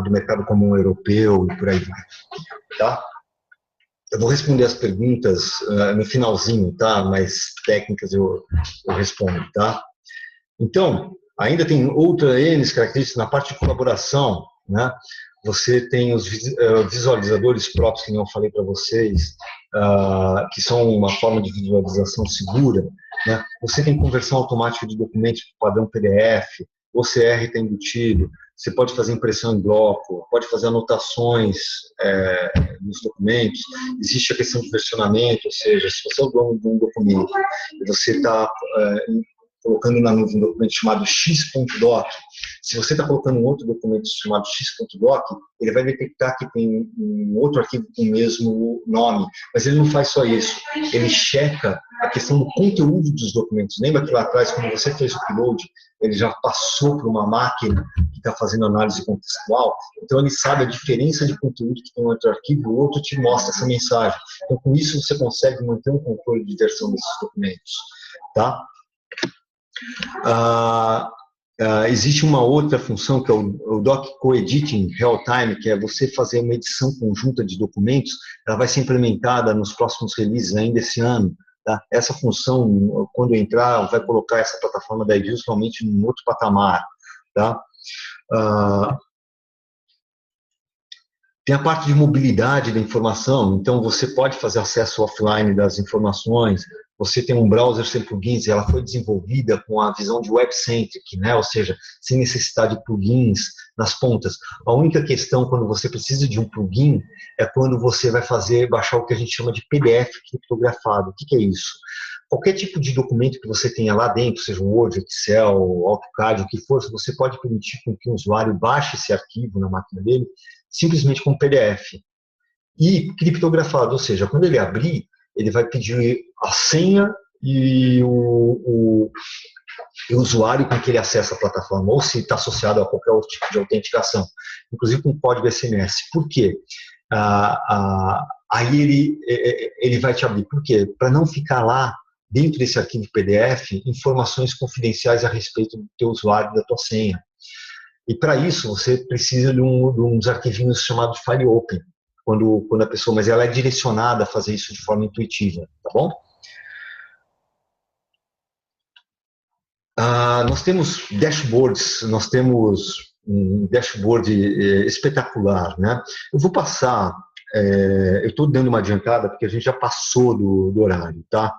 do mercado comum europeu e por aí vai, tá? Eu vou responder as perguntas no finalzinho, tá? Mais técnicas eu respondo, tá? Então, ainda tem outra características na parte de colaboração, né? Você tem os visualizadores próprios, que eu falei para vocês, que são uma forma de visualização segura, né? Você tem conversão automática de documentos para padrão PDF, OCR está embutido, você pode fazer impressão em bloco, pode fazer anotações nos documentos, existe a questão de versionamento, ou seja, se você é o dono de um documento e você está colocando na nuvem um documento chamado x.doc, se você está colocando um outro documento chamado x.doc, ele vai detectar que tem um outro arquivo com o mesmo nome, mas ele não faz só isso, ele checa a questão do conteúdo dos documentos. Lembra que lá atrás, quando você fez o upload, ele já passou para uma máquina que está fazendo análise contextual, então ele sabe a diferença de conteúdo que tem um outro arquivo, o outro te mostra essa mensagem. Então, com isso, você consegue manter um controle de versão desses documentos, tá? Existe uma outra função que é o Doc Co-Editing Real Time, que é você fazer uma edição conjunta de documentos. Ela vai ser implementada nos próximos releases ainda esse ano, tá? Essa função, quando entrar, vai colocar essa plataforma da Edilson realmente em outro patamar, tá? Tem a parte de mobilidade da informação, então você pode fazer acesso offline das informações, você tem um browser sem plugins, ela foi desenvolvida com a visão de web-centric, né? Ou seja, sem necessidade de plugins nas pontas. A única questão quando você precisa de um plugin é quando você vai baixar o que a gente chama de PDF criptografado. O que é isso? Qualquer tipo de documento que você tenha lá dentro, seja um Word, Excel, AutoCAD, o que for, você pode permitir que o usuário baixe esse arquivo na máquina dele simplesmente com PDF. E criptografado, ou seja, quando ele abrir, ele vai pedir a senha e o usuário com que ele acessa a plataforma, ou se está associado a qualquer outro tipo de autenticação, inclusive com código SMS. Por quê? Aí ele vai te abrir. Por quê? Para não ficar lá, dentro desse arquivo PDF, informações confidenciais a respeito do teu usuário e da tua senha. E para isso, você precisa de uns arquivinhos chamados File Open, quando a pessoa, mas ela é direcionada a fazer isso de forma intuitiva, tá bom? Nós temos dashboards, nós temos um dashboard espetacular, né? Eu vou passar, eu estou dando uma adiantada porque a gente já passou do horário, tá?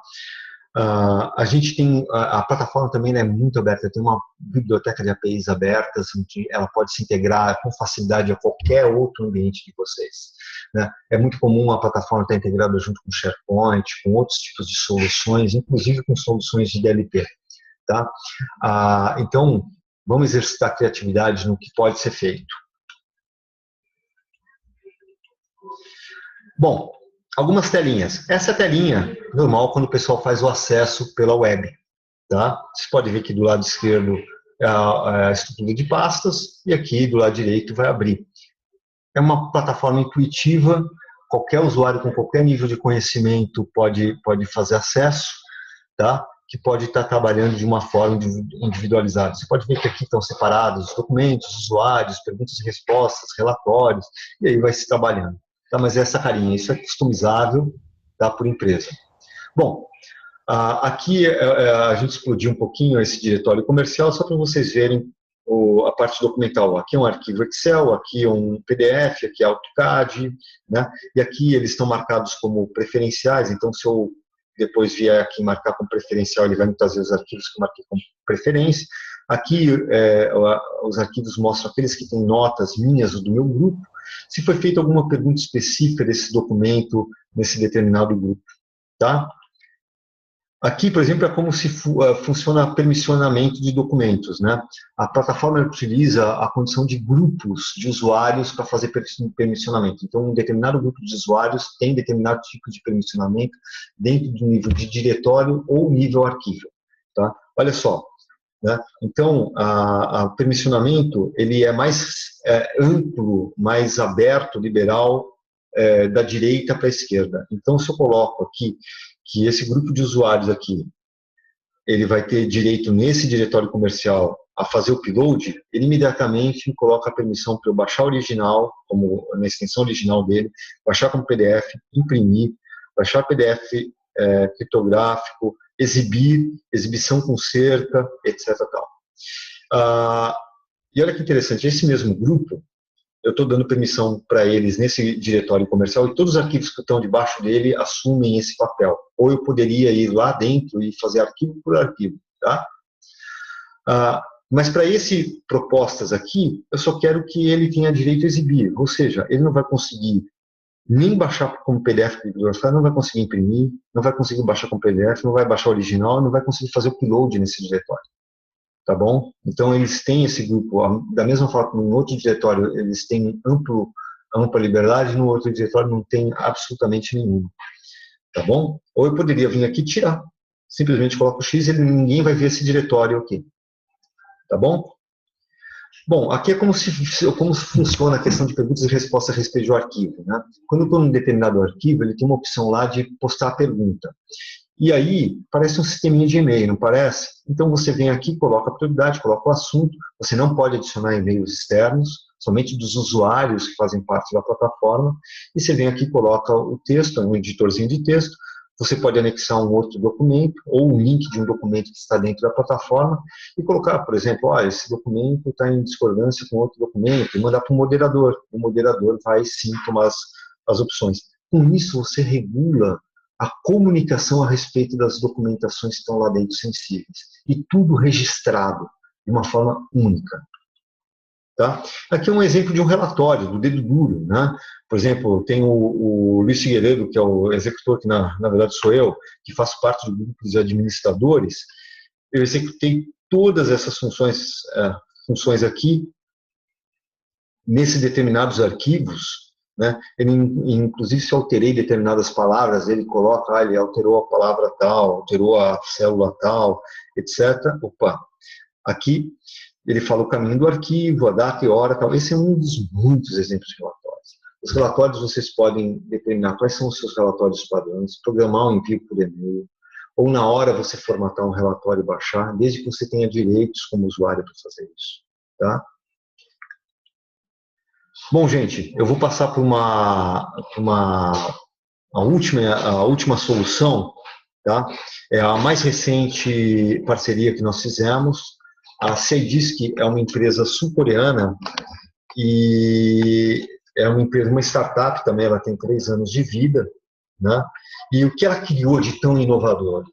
A gente tem, a plataforma também é muito aberta, tem uma biblioteca de APIs abertas, ela pode se integrar com facilidade a qualquer outro ambiente de vocês, né? É muito comum a plataforma estar integrada junto com o SharePoint, com outros tipos de soluções, inclusive com soluções de DLP, tá? Então, vamos exercitar a criatividade no que pode ser feito. Bom, algumas telinhas. Essa telinha normal quando o pessoal faz o acesso pela web, tá? Você pode ver que do lado esquerdo é a estrutura de pastas e aqui do lado direito vai abrir. É uma plataforma intuitiva, qualquer usuário com qualquer nível de conhecimento pode fazer acesso, tá? Que pode estar trabalhando de uma forma individualizada. Você pode ver que aqui estão separados os documentos, usuários, perguntas e respostas, relatórios, e aí vai se trabalhando. Tá? Mas essa carinha, isso é customizável, tá, por empresa. Bom, aqui a gente explodiu um pouquinho esse diretório comercial, só para vocês verem a parte documental. Aqui é um arquivo Excel, aqui é um PDF, aqui é AutoCAD, né? E aqui eles estão marcados como preferenciais, então se eu depois vier aqui marcar como preferencial, ele vai me trazer os arquivos que eu marquei como preferência. Aqui os arquivos mostram aqueles que têm notas minhas ou do meu grupo, se foi feita alguma pergunta específica desse documento nesse determinado grupo, tá? Aqui, por exemplo, é como se funciona permissionamento de documentos, né? A plataforma utiliza a condição de grupos de usuários para fazer permissionamento. Então, um determinado grupo de usuários tem determinado tipo de permissionamento dentro do nível de diretório ou nível arquivo, tá? Olha só, né? Então, o permissionamento ele é mais amplo, mais aberto, liberal, da direita para a esquerda. Então, se eu coloco aqui que esse grupo de usuários aqui, ele vai ter direito nesse diretório comercial a fazer o upload, ele imediatamente me coloca a permissão para eu baixar o original, como na extensão original dele, baixar como PDF, imprimir, baixar PDF criptográfico, exibição com cerca, etc. Tal. E olha que interessante, esse mesmo grupo, eu estou dando permissão para eles nesse diretório comercial e todos os arquivos que estão debaixo dele assumem esse papel. Ou eu poderia ir lá dentro e fazer arquivo por arquivo, tá? Mas para esse propostas aqui, eu só quero que ele tenha direito a exibir, ou seja, ele não vai conseguir nem baixar como PDF, não vai conseguir imprimir, não vai conseguir baixar como PDF, não vai baixar o original, não vai conseguir fazer o upload nesse diretório. Tá bom? Então, eles têm esse grupo, da mesma forma que no outro diretório eles têm ampla liberdade, no outro diretório não tem absolutamente nenhuma. Tá bom? Ou eu poderia vir aqui e tirar. Simplesmente coloco o X e ninguém vai ver esse diretório aqui. Tá bom? Bom, aqui é como funciona a questão de perguntas e respostas a respeito do arquivo, né? Quando eu estou num determinado arquivo, ele tem uma opção lá de postar a pergunta. E aí, parece um sisteminha de e-mail, não parece? Então, você vem aqui, coloca a prioridade, coloca o assunto, você não pode adicionar e-mails externos, somente dos usuários que fazem parte da plataforma, e você vem aqui e coloca o texto, um editorzinho de texto, você pode anexar um outro documento, ou um link de um documento que está dentro da plataforma, e colocar, por exemplo, esse documento está em discordância com outro documento, e mandar para o moderador vai sim tomar as opções. Com isso, você regula a comunicação a respeito das documentações que estão lá dentro sensíveis. E tudo registrado de uma forma única. Tá? Aqui é um exemplo de um relatório, do dedo duro. Né? Por exemplo, tem o Luiz Figueiredo, que é o executor, que na verdade sou eu, que faço parte do grupo de administradores. Eu executei todas essas funções aqui, nesses determinados arquivos. Né? Ele, inclusive, se eu alterei determinadas palavras, ele coloca, ele alterou a palavra tal, alterou a célula tal, etc. Opa, aqui ele fala o caminho do arquivo, a data e hora, tal. Esse é um dos muitos exemplos de relatórios. Os relatórios vocês podem determinar quais são os seus relatórios padrões, programar um envio por e-mail, ou na hora você formatar um relatório e baixar, desde que você tenha direitos como usuário para fazer isso. Tá? Bom, gente, eu vou passar por a última solução, tá? É a mais recente parceria que nós fizemos. A Seidisk é uma empresa sul-coreana e é uma startup também, ela tem 3 anos de vida, né? E o que ela criou de tão inovador?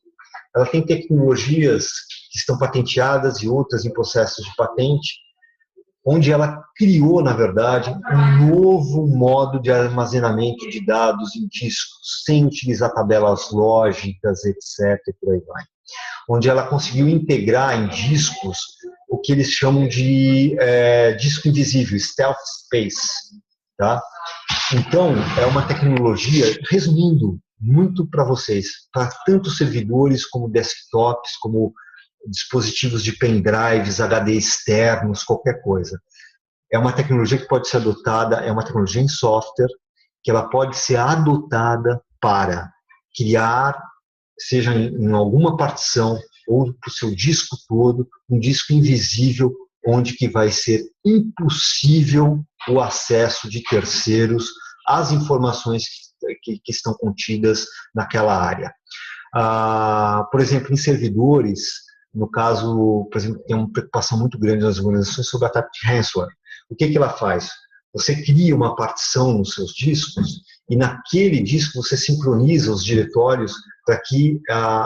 Ela tem tecnologias que estão patenteadas e outras em processos de patente, onde ela criou, na verdade, um novo modo de armazenamento de dados em discos, sem utilizar tabelas lógicas, etc., e por aí vai. Onde ela conseguiu integrar em discos o que eles chamam de disco invisível, stealth space. Tá? Então, é uma tecnologia, resumindo muito para vocês, para tanto servidores como desktops, como dispositivos de pendrives, HD externos, qualquer coisa. É uma tecnologia que pode ser adotada, é uma tecnologia em software, que ela pode ser adotada para criar, seja em alguma partição ou para o seu disco todo, um disco invisível, onde que vai ser impossível o acesso de terceiros às informações que estão contidas naquela área. Por exemplo, em servidores, no caso, por exemplo, tem uma preocupação muito grande nas organizações sobre ataque de ransomware. O que ela faz? Você cria uma partição nos seus discos e naquele disco você sincroniza os diretórios para que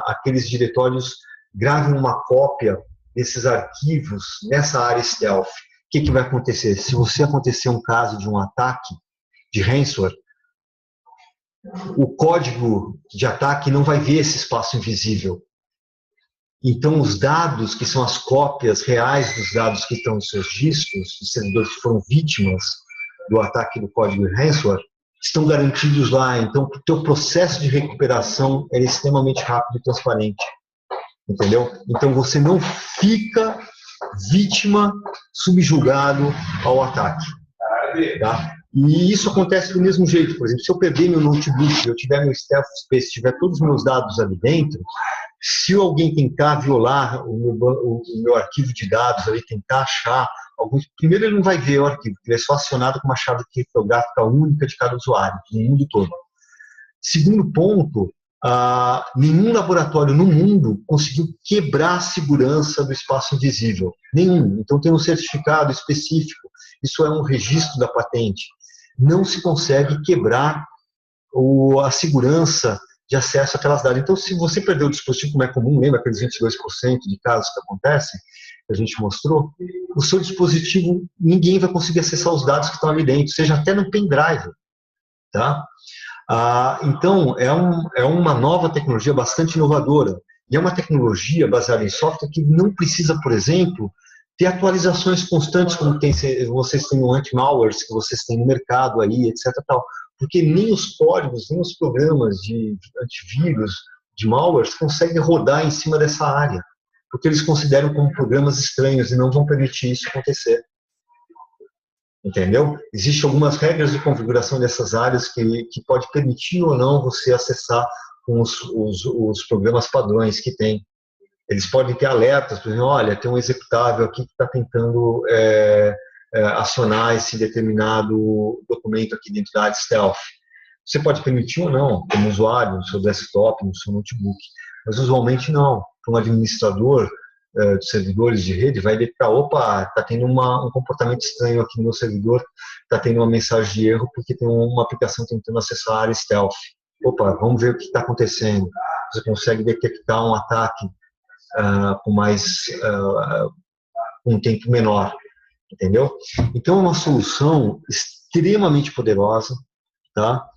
aqueles diretórios gravem uma cópia desses arquivos nessa área stealth. O que vai acontecer? Se você acontecer um caso de um ataque de ransomware, o código de ataque não vai ver esse espaço invisível. Então, os dados, que são as cópias reais dos dados que estão nos seus discos, os servidores que foram vítimas do ataque do código de ransomware, estão garantidos lá. Então, o teu processo de recuperação é extremamente rápido e transparente. Entendeu? Então, você não fica vítima, subjugado ao ataque. Tá? E isso acontece do mesmo jeito. Por exemplo, se eu perder meu notebook, eu tiver meu stealth space, tiver todos os meus dados ali dentro, se alguém tentar violar o meu arquivo de dados, ali, tentar achar, primeiro ele não vai ver o arquivo, ele é só acionado com uma chave criptográfica única de cada usuário, no mundo todo. Segundo ponto, nenhum laboratório no mundo conseguiu quebrar a segurança do espaço invisível. Nenhum. Então tem um certificado específico, isso é um registro da patente. Não se consegue quebrar a segurança de acesso àquelas dados. Então, se você perder o dispositivo, como é comum, lembra aqueles 22% de casos que acontecem, que a gente mostrou, o seu dispositivo, ninguém vai conseguir acessar os dados que estão ali dentro, seja até no pendrive. Tá? Então, é uma nova tecnologia bastante inovadora. E é uma tecnologia baseada em software que não precisa, por exemplo, ter atualizações constantes, como vocês têm no anti-malwares, que vocês têm no mercado aí, etc. Tal. Porque nem os códigos, nem os programas de antivírus, de malwares, conseguem rodar em cima dessa área. Porque eles consideram como programas estranhos e não vão permitir isso acontecer. Entendeu? Existem algumas regras de configuração dessas áreas que pode permitir ou não você acessar com os programas padrões que tem. Eles podem ter alertas, por exemplo, olha, tem um executável aqui que está tentando acionar esse determinado documento aqui dentro da área stealth. Você pode permitir ou não, como usuário, no seu desktop, no seu notebook, mas usualmente não. Para um administrador de servidores de rede, vai detectar, opa, está tendo um comportamento estranho aqui no meu servidor, está tendo uma mensagem de erro porque tem uma aplicação tentando acessar a área stealth. opa, vamos ver o que está acontecendo. Você consegue detectar um ataque com um tempo menor, entendeu? Então, é uma solução extremamente poderosa, tá?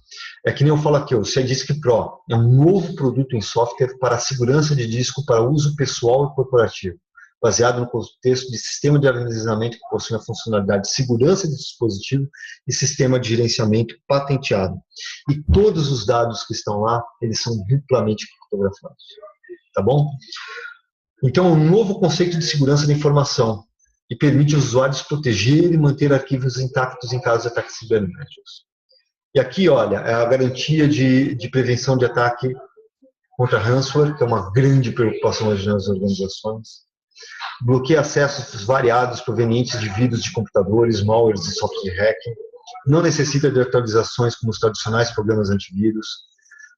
É que nem eu falo aqui, o CDisk Pro é um novo produto em software para a segurança de disco para uso pessoal e corporativo, baseado no contexto de sistema de armazenamento que possui a funcionalidade de segurança de dispositivo e sistema de gerenciamento patenteado. E todos os dados que estão lá, eles são duplamente criptografados, tá bom? Então, é um novo conceito de segurança da informação e permite aos usuários proteger e manter arquivos intactos em caso de ataques cibernéticos. E aqui, olha, é a garantia de prevenção de ataque contra ransomware, que é uma grande preocupação hoje nas organizações. Bloqueia acessos variados provenientes de vírus de computadores, malwares e software hacking. Não necessita de atualizações como os tradicionais programas antivírus.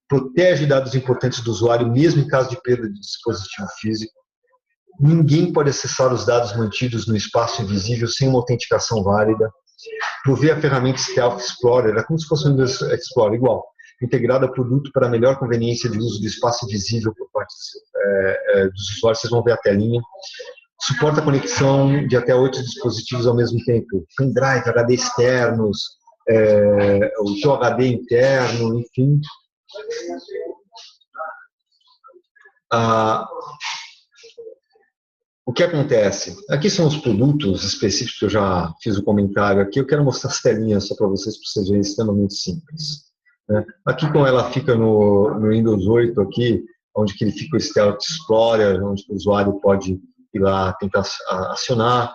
Protege dados importantes do usuário, mesmo em caso de perda de dispositivo físico. Ninguém pode acessar os dados mantidos no espaço invisível sem uma autenticação válida. Provê a ferramenta Stealth Explorer, é como se fosse um Windows Explorer, igual, integrado ao produto para melhor conveniência de uso do espaço invisível por parte dos usuários. Vocês vão ver a telinha. Suporta a conexão de até 8 dispositivos ao mesmo tempo, pendrive, HD externos, o seu HD interno, enfim. O que acontece? Aqui são os produtos específicos que eu já fiz o comentário aqui. Eu quero mostrar as telinhas só para vocês verem, é extremamente simples. Né? Aqui, como ela fica no Windows 8, aqui, onde que ele fica o Stealth Explorer, onde o usuário pode ir lá tentar acionar.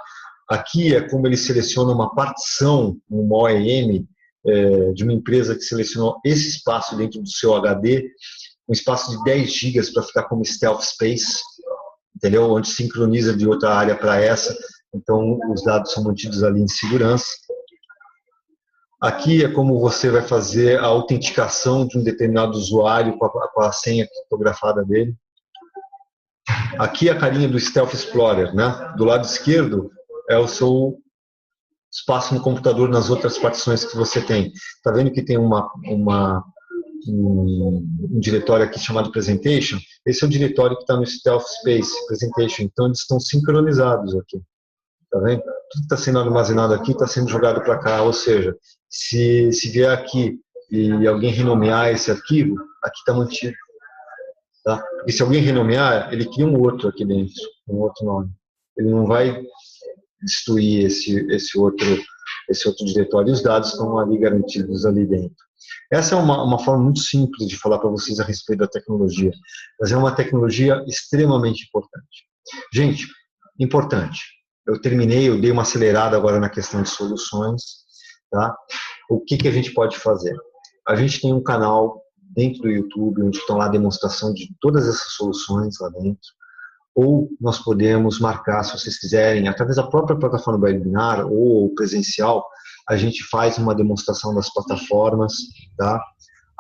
Aqui é como ele seleciona uma partição, uma OEM, de uma empresa que selecionou esse espaço dentro do seu HD, um espaço de 10 GB para ficar como Stealth Space, entendeu? Onde sincroniza de outra área para essa, então os dados são mantidos ali em segurança. Aqui é como você vai fazer a autenticação de um determinado usuário com a senha criptografada dele. Aqui é a carinha do Stealth Explorer, né? Do lado esquerdo é o seu espaço no computador nas outras partições que você tem. Tá vendo que tem um diretório aqui chamado Presentation? Esse é o diretório que está no Stealth Space, Presentation. Então, eles estão sincronizados aqui. Tá vendo? Tudo que está sendo armazenado aqui está sendo jogado para cá. Ou seja, se vier aqui e alguém renomear esse arquivo, aqui está mantido. Tá? E se alguém renomear, ele cria um outro aqui dentro, um outro nome. Ele não vai destruir esse outro diretório. E os dados estão ali garantidos ali dentro. Essa é uma forma muito simples de falar para vocês a respeito da tecnologia, mas é uma tecnologia extremamente importante. Gente, importante, eu dei uma acelerada agora na questão de soluções, tá? O que a gente pode fazer? A gente tem um canal dentro do YouTube, onde estão lá a demonstração de todas essas soluções lá dentro, ou nós podemos marcar, se vocês quiserem, através da própria plataforma do webinar ou presencial, a gente faz uma demonstração das plataformas, tá?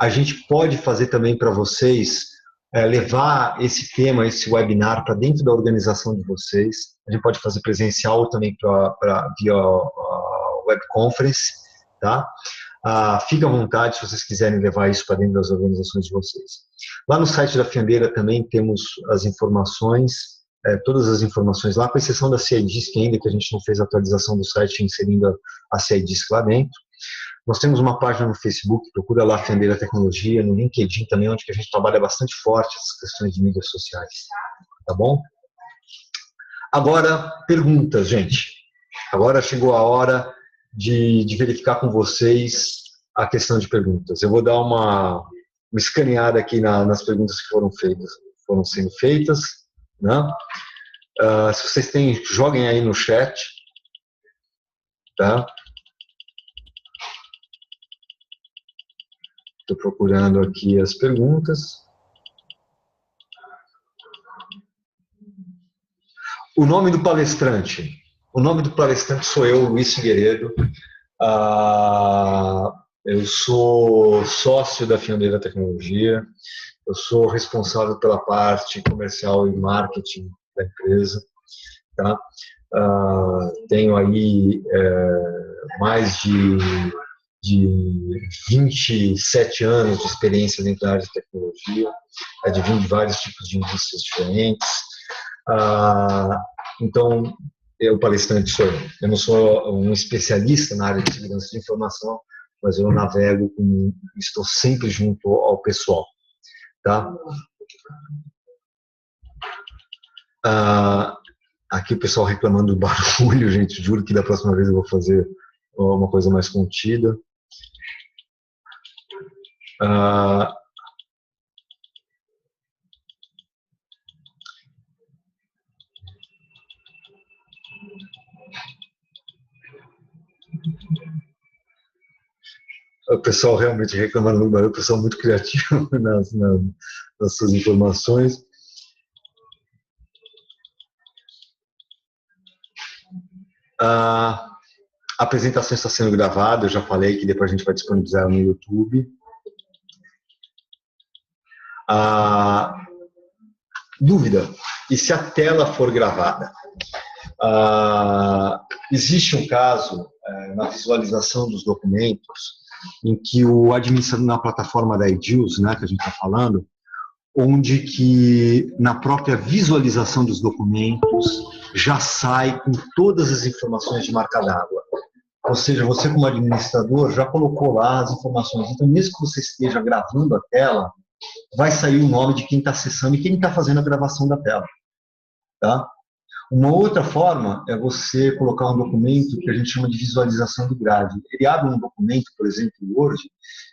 A gente pode fazer também para vocês, levar esse tema, esse webinar para dentro da organização de vocês. A gente pode fazer presencial ou também via web conference, tá? Fica à vontade se vocês quiserem levar isso para dentro das organizações de vocês. Lá no site da Fiandeira também temos as informações, todas as informações lá, com exceção da CIDISC ainda, que a gente não fez a atualização do site inserindo a CIDISC lá dentro. Nós temos uma página no Facebook, procura lá Fiandeira Tecnologia, no LinkedIn também, onde que a gente trabalha bastante forte essas questões de mídias sociais. Tá bom? Agora, perguntas, gente. Agora chegou a hora de verificar com vocês a questão de perguntas. Eu vou dar uma escaneada aqui nas perguntas que foram sendo feitas, né? Se vocês têm, joguem aí no chat, tá? Estou procurando aqui as perguntas. O nome do palestrante. O nome do palestrante sou eu, Luiz Figueiredo. Eu sou sócio da Fiandeira Tecnologia. Eu sou responsável pela parte comercial e marketing da empresa. Tá? Tenho aí mais de de 27 anos de experiência dentro da área de tecnologia, advém de vários tipos de indústrias diferentes. Então, o palestrante sou eu. Eu não sou um especialista na área de segurança de informação, mas eu navego, estou sempre junto ao pessoal. Tá? Aqui o pessoal reclamando do barulho, gente, juro que da próxima vez eu vou fazer uma coisa mais contida. O pessoal realmente reclamando do barulho, o pessoal muito criativo nas suas informações. A apresentação está sendo gravada, eu já falei que depois a gente vai disponibilizar no YouTube. Dúvida, e se a tela for gravada? Existe um caso na visualização dos documentos em que o administrador na plataforma da Edils, né, que a gente está falando, onde que na própria visualização dos documentos já sai com todas as informações de marca d'água. Ou seja, você como administrador já colocou lá as informações. Então, mesmo que você esteja gravando a tela, vai sair o nome de quem está acessando e quem está fazendo a gravação da tela. Tá? Uma outra forma é você colocar um documento que a gente chama de visualização do grade. Ele abre um documento, por exemplo, o Word,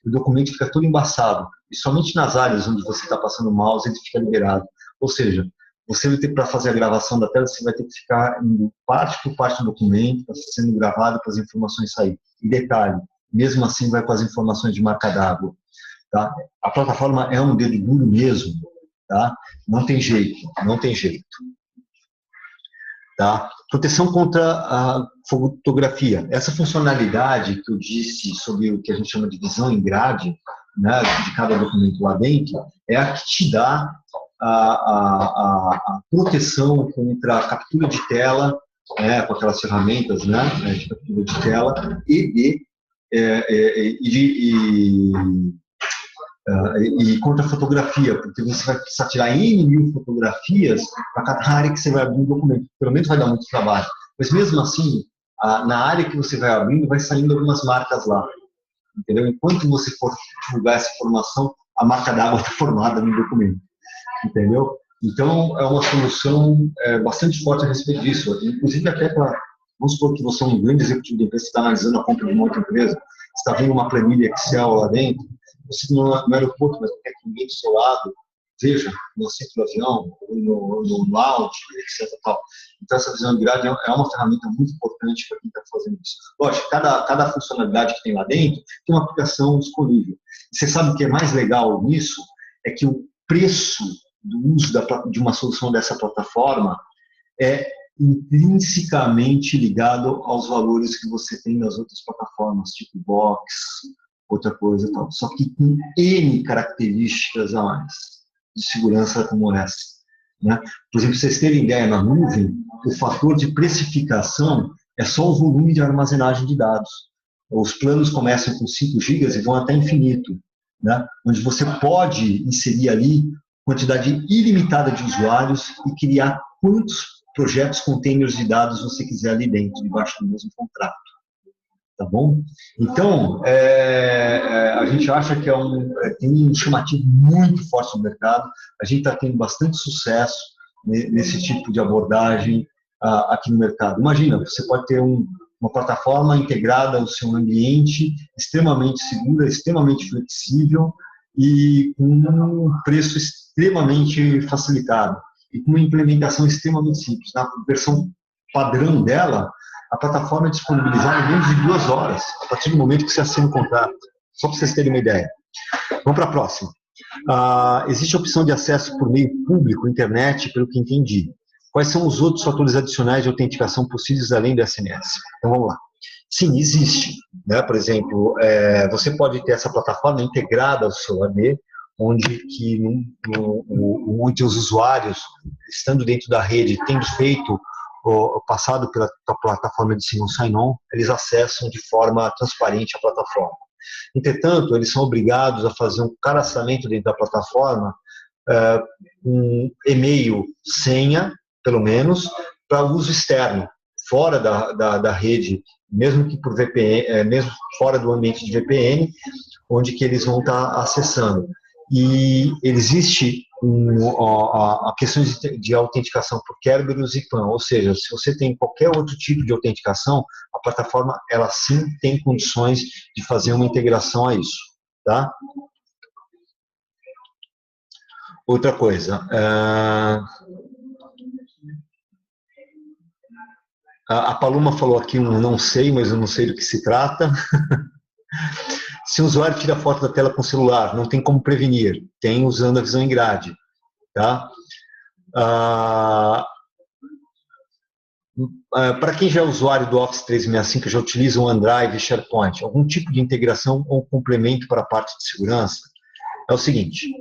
e o documento fica todo embaçado. E somente nas áreas onde você está passando o mouse ele fica liberado. Ou seja, você vai ter para fazer a gravação da tela, você vai ter que ficar indo parte por parte do documento, está sendo gravado para as informações sair. E detalhe, mesmo assim vai com as informações de marca d'água. Tá? A plataforma é um dedo duro mesmo, tá? Não tem jeito, não tem jeito. Tá? Proteção contra a fotografia. Essa funcionalidade que eu disse sobre o que a gente chama de visão em grade, né, de cada documento lá dentro, é a que te dá a proteção contra a captura de tela, com aquelas ferramentas, né, de captura de tela e contra a fotografia, porque você vai precisar tirar N mil fotografias para cada área que você vai abrir um documento. Pelo menos vai dar muito trabalho. Mas mesmo assim, na área que você vai abrindo, vai saindo algumas marcas lá. Entendeu? Enquanto você for divulgar essa informação, a marca d'água está formada no documento. Entendeu? Então, é uma solução bastante forte a respeito disso. Inclusive, até para, vamos supor que você é um grande executivo de empresa, você está analisando a compra de uma outra empresa, você está vendo uma planilha Excel lá dentro, você no aeroporto, mas não quer que ninguém do seu lado veja no assento do avião, no lounge, etc. Tal. Então, essa visão de grade é uma ferramenta muito importante para quem está fazendo isso. Lógico, cada funcionalidade que tem lá dentro tem uma aplicação disponível. E você sabe o que é mais legal nisso? É que o preço do uso de uma solução dessa plataforma é intrinsecamente ligado aos valores que você tem nas outras plataformas, tipo Box, outra coisa e tal. Só que com N características a mais de segurança como essa. Né? Por exemplo, vocês terem ideia, na nuvem, o fator de precificação é só o volume de armazenagem de dados. Os planos começam com 5 GB e vão até infinito, né? Onde você pode inserir ali quantidade ilimitada de usuários e criar quantos projetos, containers de dados você quiser ali dentro, debaixo do mesmo contrato. Tá bom? Então, a gente acha que tem um chamativo muito forte no mercado, a gente está tendo bastante sucesso nesse tipo de abordagem aqui no mercado. Imagina, você pode ter uma plataforma integrada ao seu ambiente, extremamente segura, extremamente flexível e com um preço extremamente facilitado e com uma implementação extremamente simples. Na versão padrão dela, a plataforma é disponibilizada em menos de 2 horas, a partir do momento que você assina o contrato. Só para vocês terem uma ideia. Vamos para a próxima. Existe a opção de acesso por meio público, internet, pelo que entendi. Quais são os outros fatores adicionais de autenticação possíveis além do SMS? Então, vamos lá. Sim, existe. Né? Por exemplo, você pode ter essa plataforma integrada ao seu AD, onde os usuários, estando dentro da rede, tendo feito passado pela plataforma de single sign-on, eles acessam de forma transparente a plataforma. Entretanto, eles são obrigados a fazer um cadastramento dentro da plataforma, um e-mail, senha, pelo menos, para uso externo, fora da rede, mesmo que por VPN, mesmo fora do ambiente de VPN, onde que eles vão estar acessando. E existe a questões de autenticação por Kerberos e PAN, ou seja, se você tem qualquer outro tipo de autenticação, a plataforma, ela sim tem condições de fazer uma integração a isso, tá? Outra coisa, a Paloma falou aqui um não sei, mas eu não sei do que se trata. Se o usuário tira foto da tela com o celular, não tem como prevenir, tem usando a visão em grade, tá? Para quem já é usuário do Office 365, já utiliza o OneDrive e SharePoint, algum tipo de integração ou complemento para a parte de segurança, é o seguinte,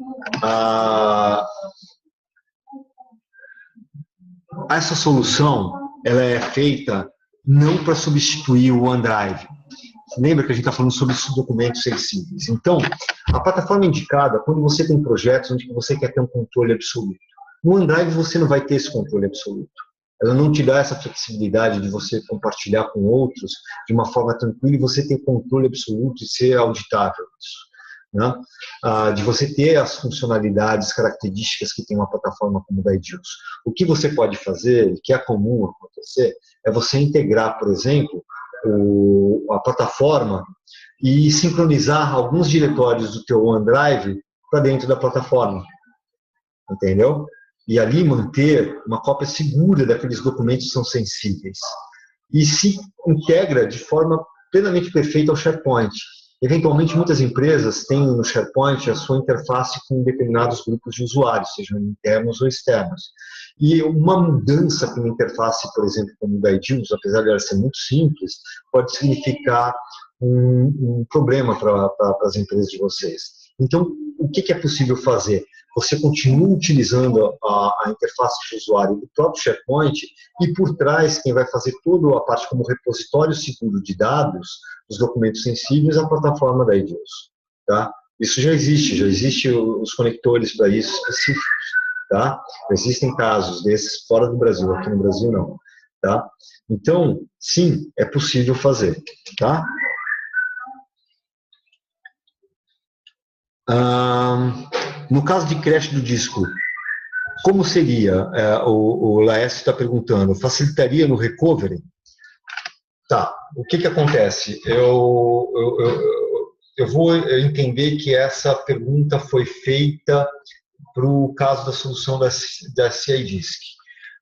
essa solução ela é feita não para substituir o OneDrive. Lembra que a gente está falando sobre esses documentos sensíveis. Então, a plataforma indicada, quando você tem projetos onde você quer ter um controle absoluto. No OneDrive você não vai ter esse controle absoluto. Ela não te dá essa flexibilidade de você compartilhar com outros de uma forma tranquila e você ter controle absoluto e ser auditável. Né? De você ter as funcionalidades, características que tem uma plataforma como o da Edius. O que você pode fazer, e que é comum acontecer, é você integrar, por exemplo, a plataforma e sincronizar alguns diretórios do teu OneDrive para dentro da plataforma, entendeu? E ali manter uma cópia segura daqueles documentos que são sensíveis. E se integra de forma plenamente perfeita ao SharePoint. Eventualmente, muitas empresas têm no SharePoint a sua interface com determinados grupos de usuários, sejam internos ou externos. E uma mudança para uma interface, por exemplo, como o da Edius, apesar de ela ser muito simples, pode significar um problema para as empresas de vocês. Então, o que é possível fazer? Você continua utilizando a interface de usuário do próprio SharePoint e por trás, quem vai fazer toda a parte como repositório seguro de dados, os documentos sensíveis, a plataforma da Edius. Tá? Isso já existe os conectores para isso específicos. Tá? Existem casos desses fora do Brasil, aqui no Brasil não. Tá? Então, sim, é possível fazer. Tá? No caso de crash do disco, como seria? O Laércio está perguntando, facilitaria no recovery? Tá, o que acontece? Eu vou entender que essa pergunta foi feita para o caso da solução da CIDISC.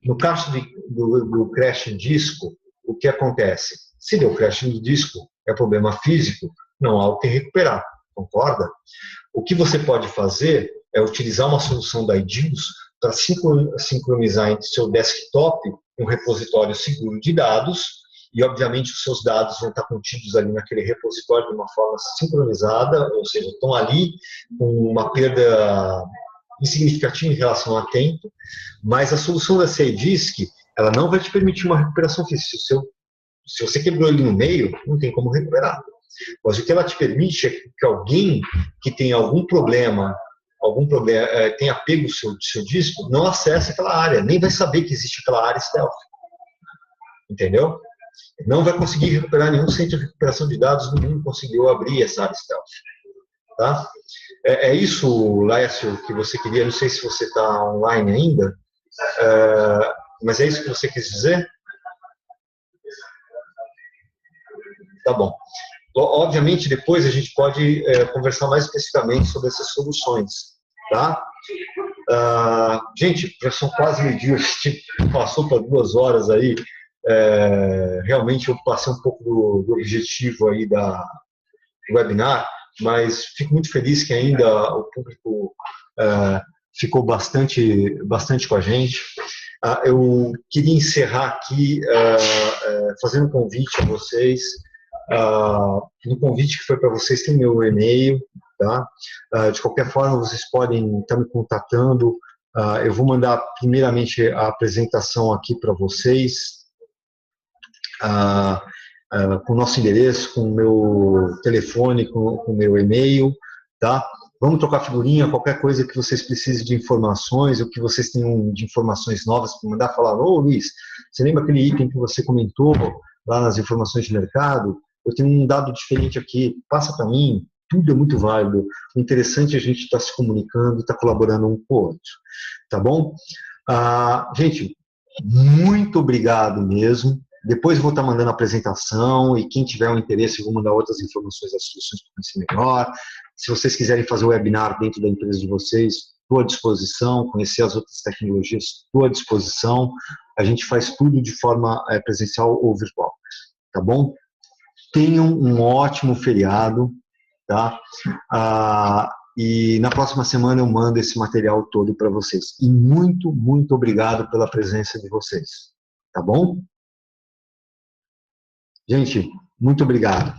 No caso do crash em disco, o que acontece? Se deu crash no disco, é problema físico, não há o que recuperar, concorda? O que você pode fazer é utilizar uma solução da Edius para sincronizar entre seu desktop um repositório seguro de dados e, obviamente, os seus dados vão estar contidos ali naquele repositório de uma forma sincronizada, ou seja, estão ali com uma perda insignificativa em relação a tempo, mas a solução da CIDISC, ela não vai te permitir uma recuperação física. Se você quebrou ele no meio, não tem como recuperar. Mas o que ela te permite é que alguém que tem algum problema tenha pego o seu disco, não acesse aquela área, nem vai saber que existe aquela área stealth. Entendeu? Não vai conseguir recuperar, nenhum centro de recuperação de dados no mundo conseguiu abrir essa área stealth. Tá? É isso, Laércio, que você queria? Não sei se você está online ainda, mas é isso que você quis dizer? Tá bom. Obviamente, depois a gente pode conversar mais especificamente sobre essas soluções, tá? Gente, já são quase meio-dia, passou para 2 horas aí, realmente eu passei um pouco do objetivo aí do webinar, mas fico muito feliz que ainda o público ficou bastante com a gente. Eu queria encerrar aqui fazendo um convite a vocês. No convite que foi para vocês tem meu e-mail, tá? De qualquer forma, vocês podem estar me contatando Eu vou mandar primeiramente a apresentação aqui para vocês, com o nosso endereço, com o meu telefone, com o meu e-mail, tá? Vamos trocar figurinha, qualquer coisa que vocês precisem de informações, ou que vocês tenham de informações novas para mandar, falar, ô Luiz, você lembra aquele item que você comentou lá nas informações de mercado? Eu tenho um dado diferente aqui, passa para mim, tudo é muito válido. O interessante é a gente estar se comunicando, estar colaborando um com o outro, tá bom? Gente, muito obrigado mesmo. Depois eu vou estar mandando a apresentação e quem tiver um interesse, eu vou mandar outras informações das soluções para conhecer melhor. Se vocês quiserem fazer o webinar dentro da empresa de vocês, estou à disposição, conhecer as outras tecnologias, estou à disposição. A gente faz tudo de forma presencial ou virtual, tá bom? Tenham um ótimo feriado, tá? E na próxima semana eu mando esse material todo para vocês. E muito, muito obrigado pela presença de vocês, tá bom? Gente, muito obrigado.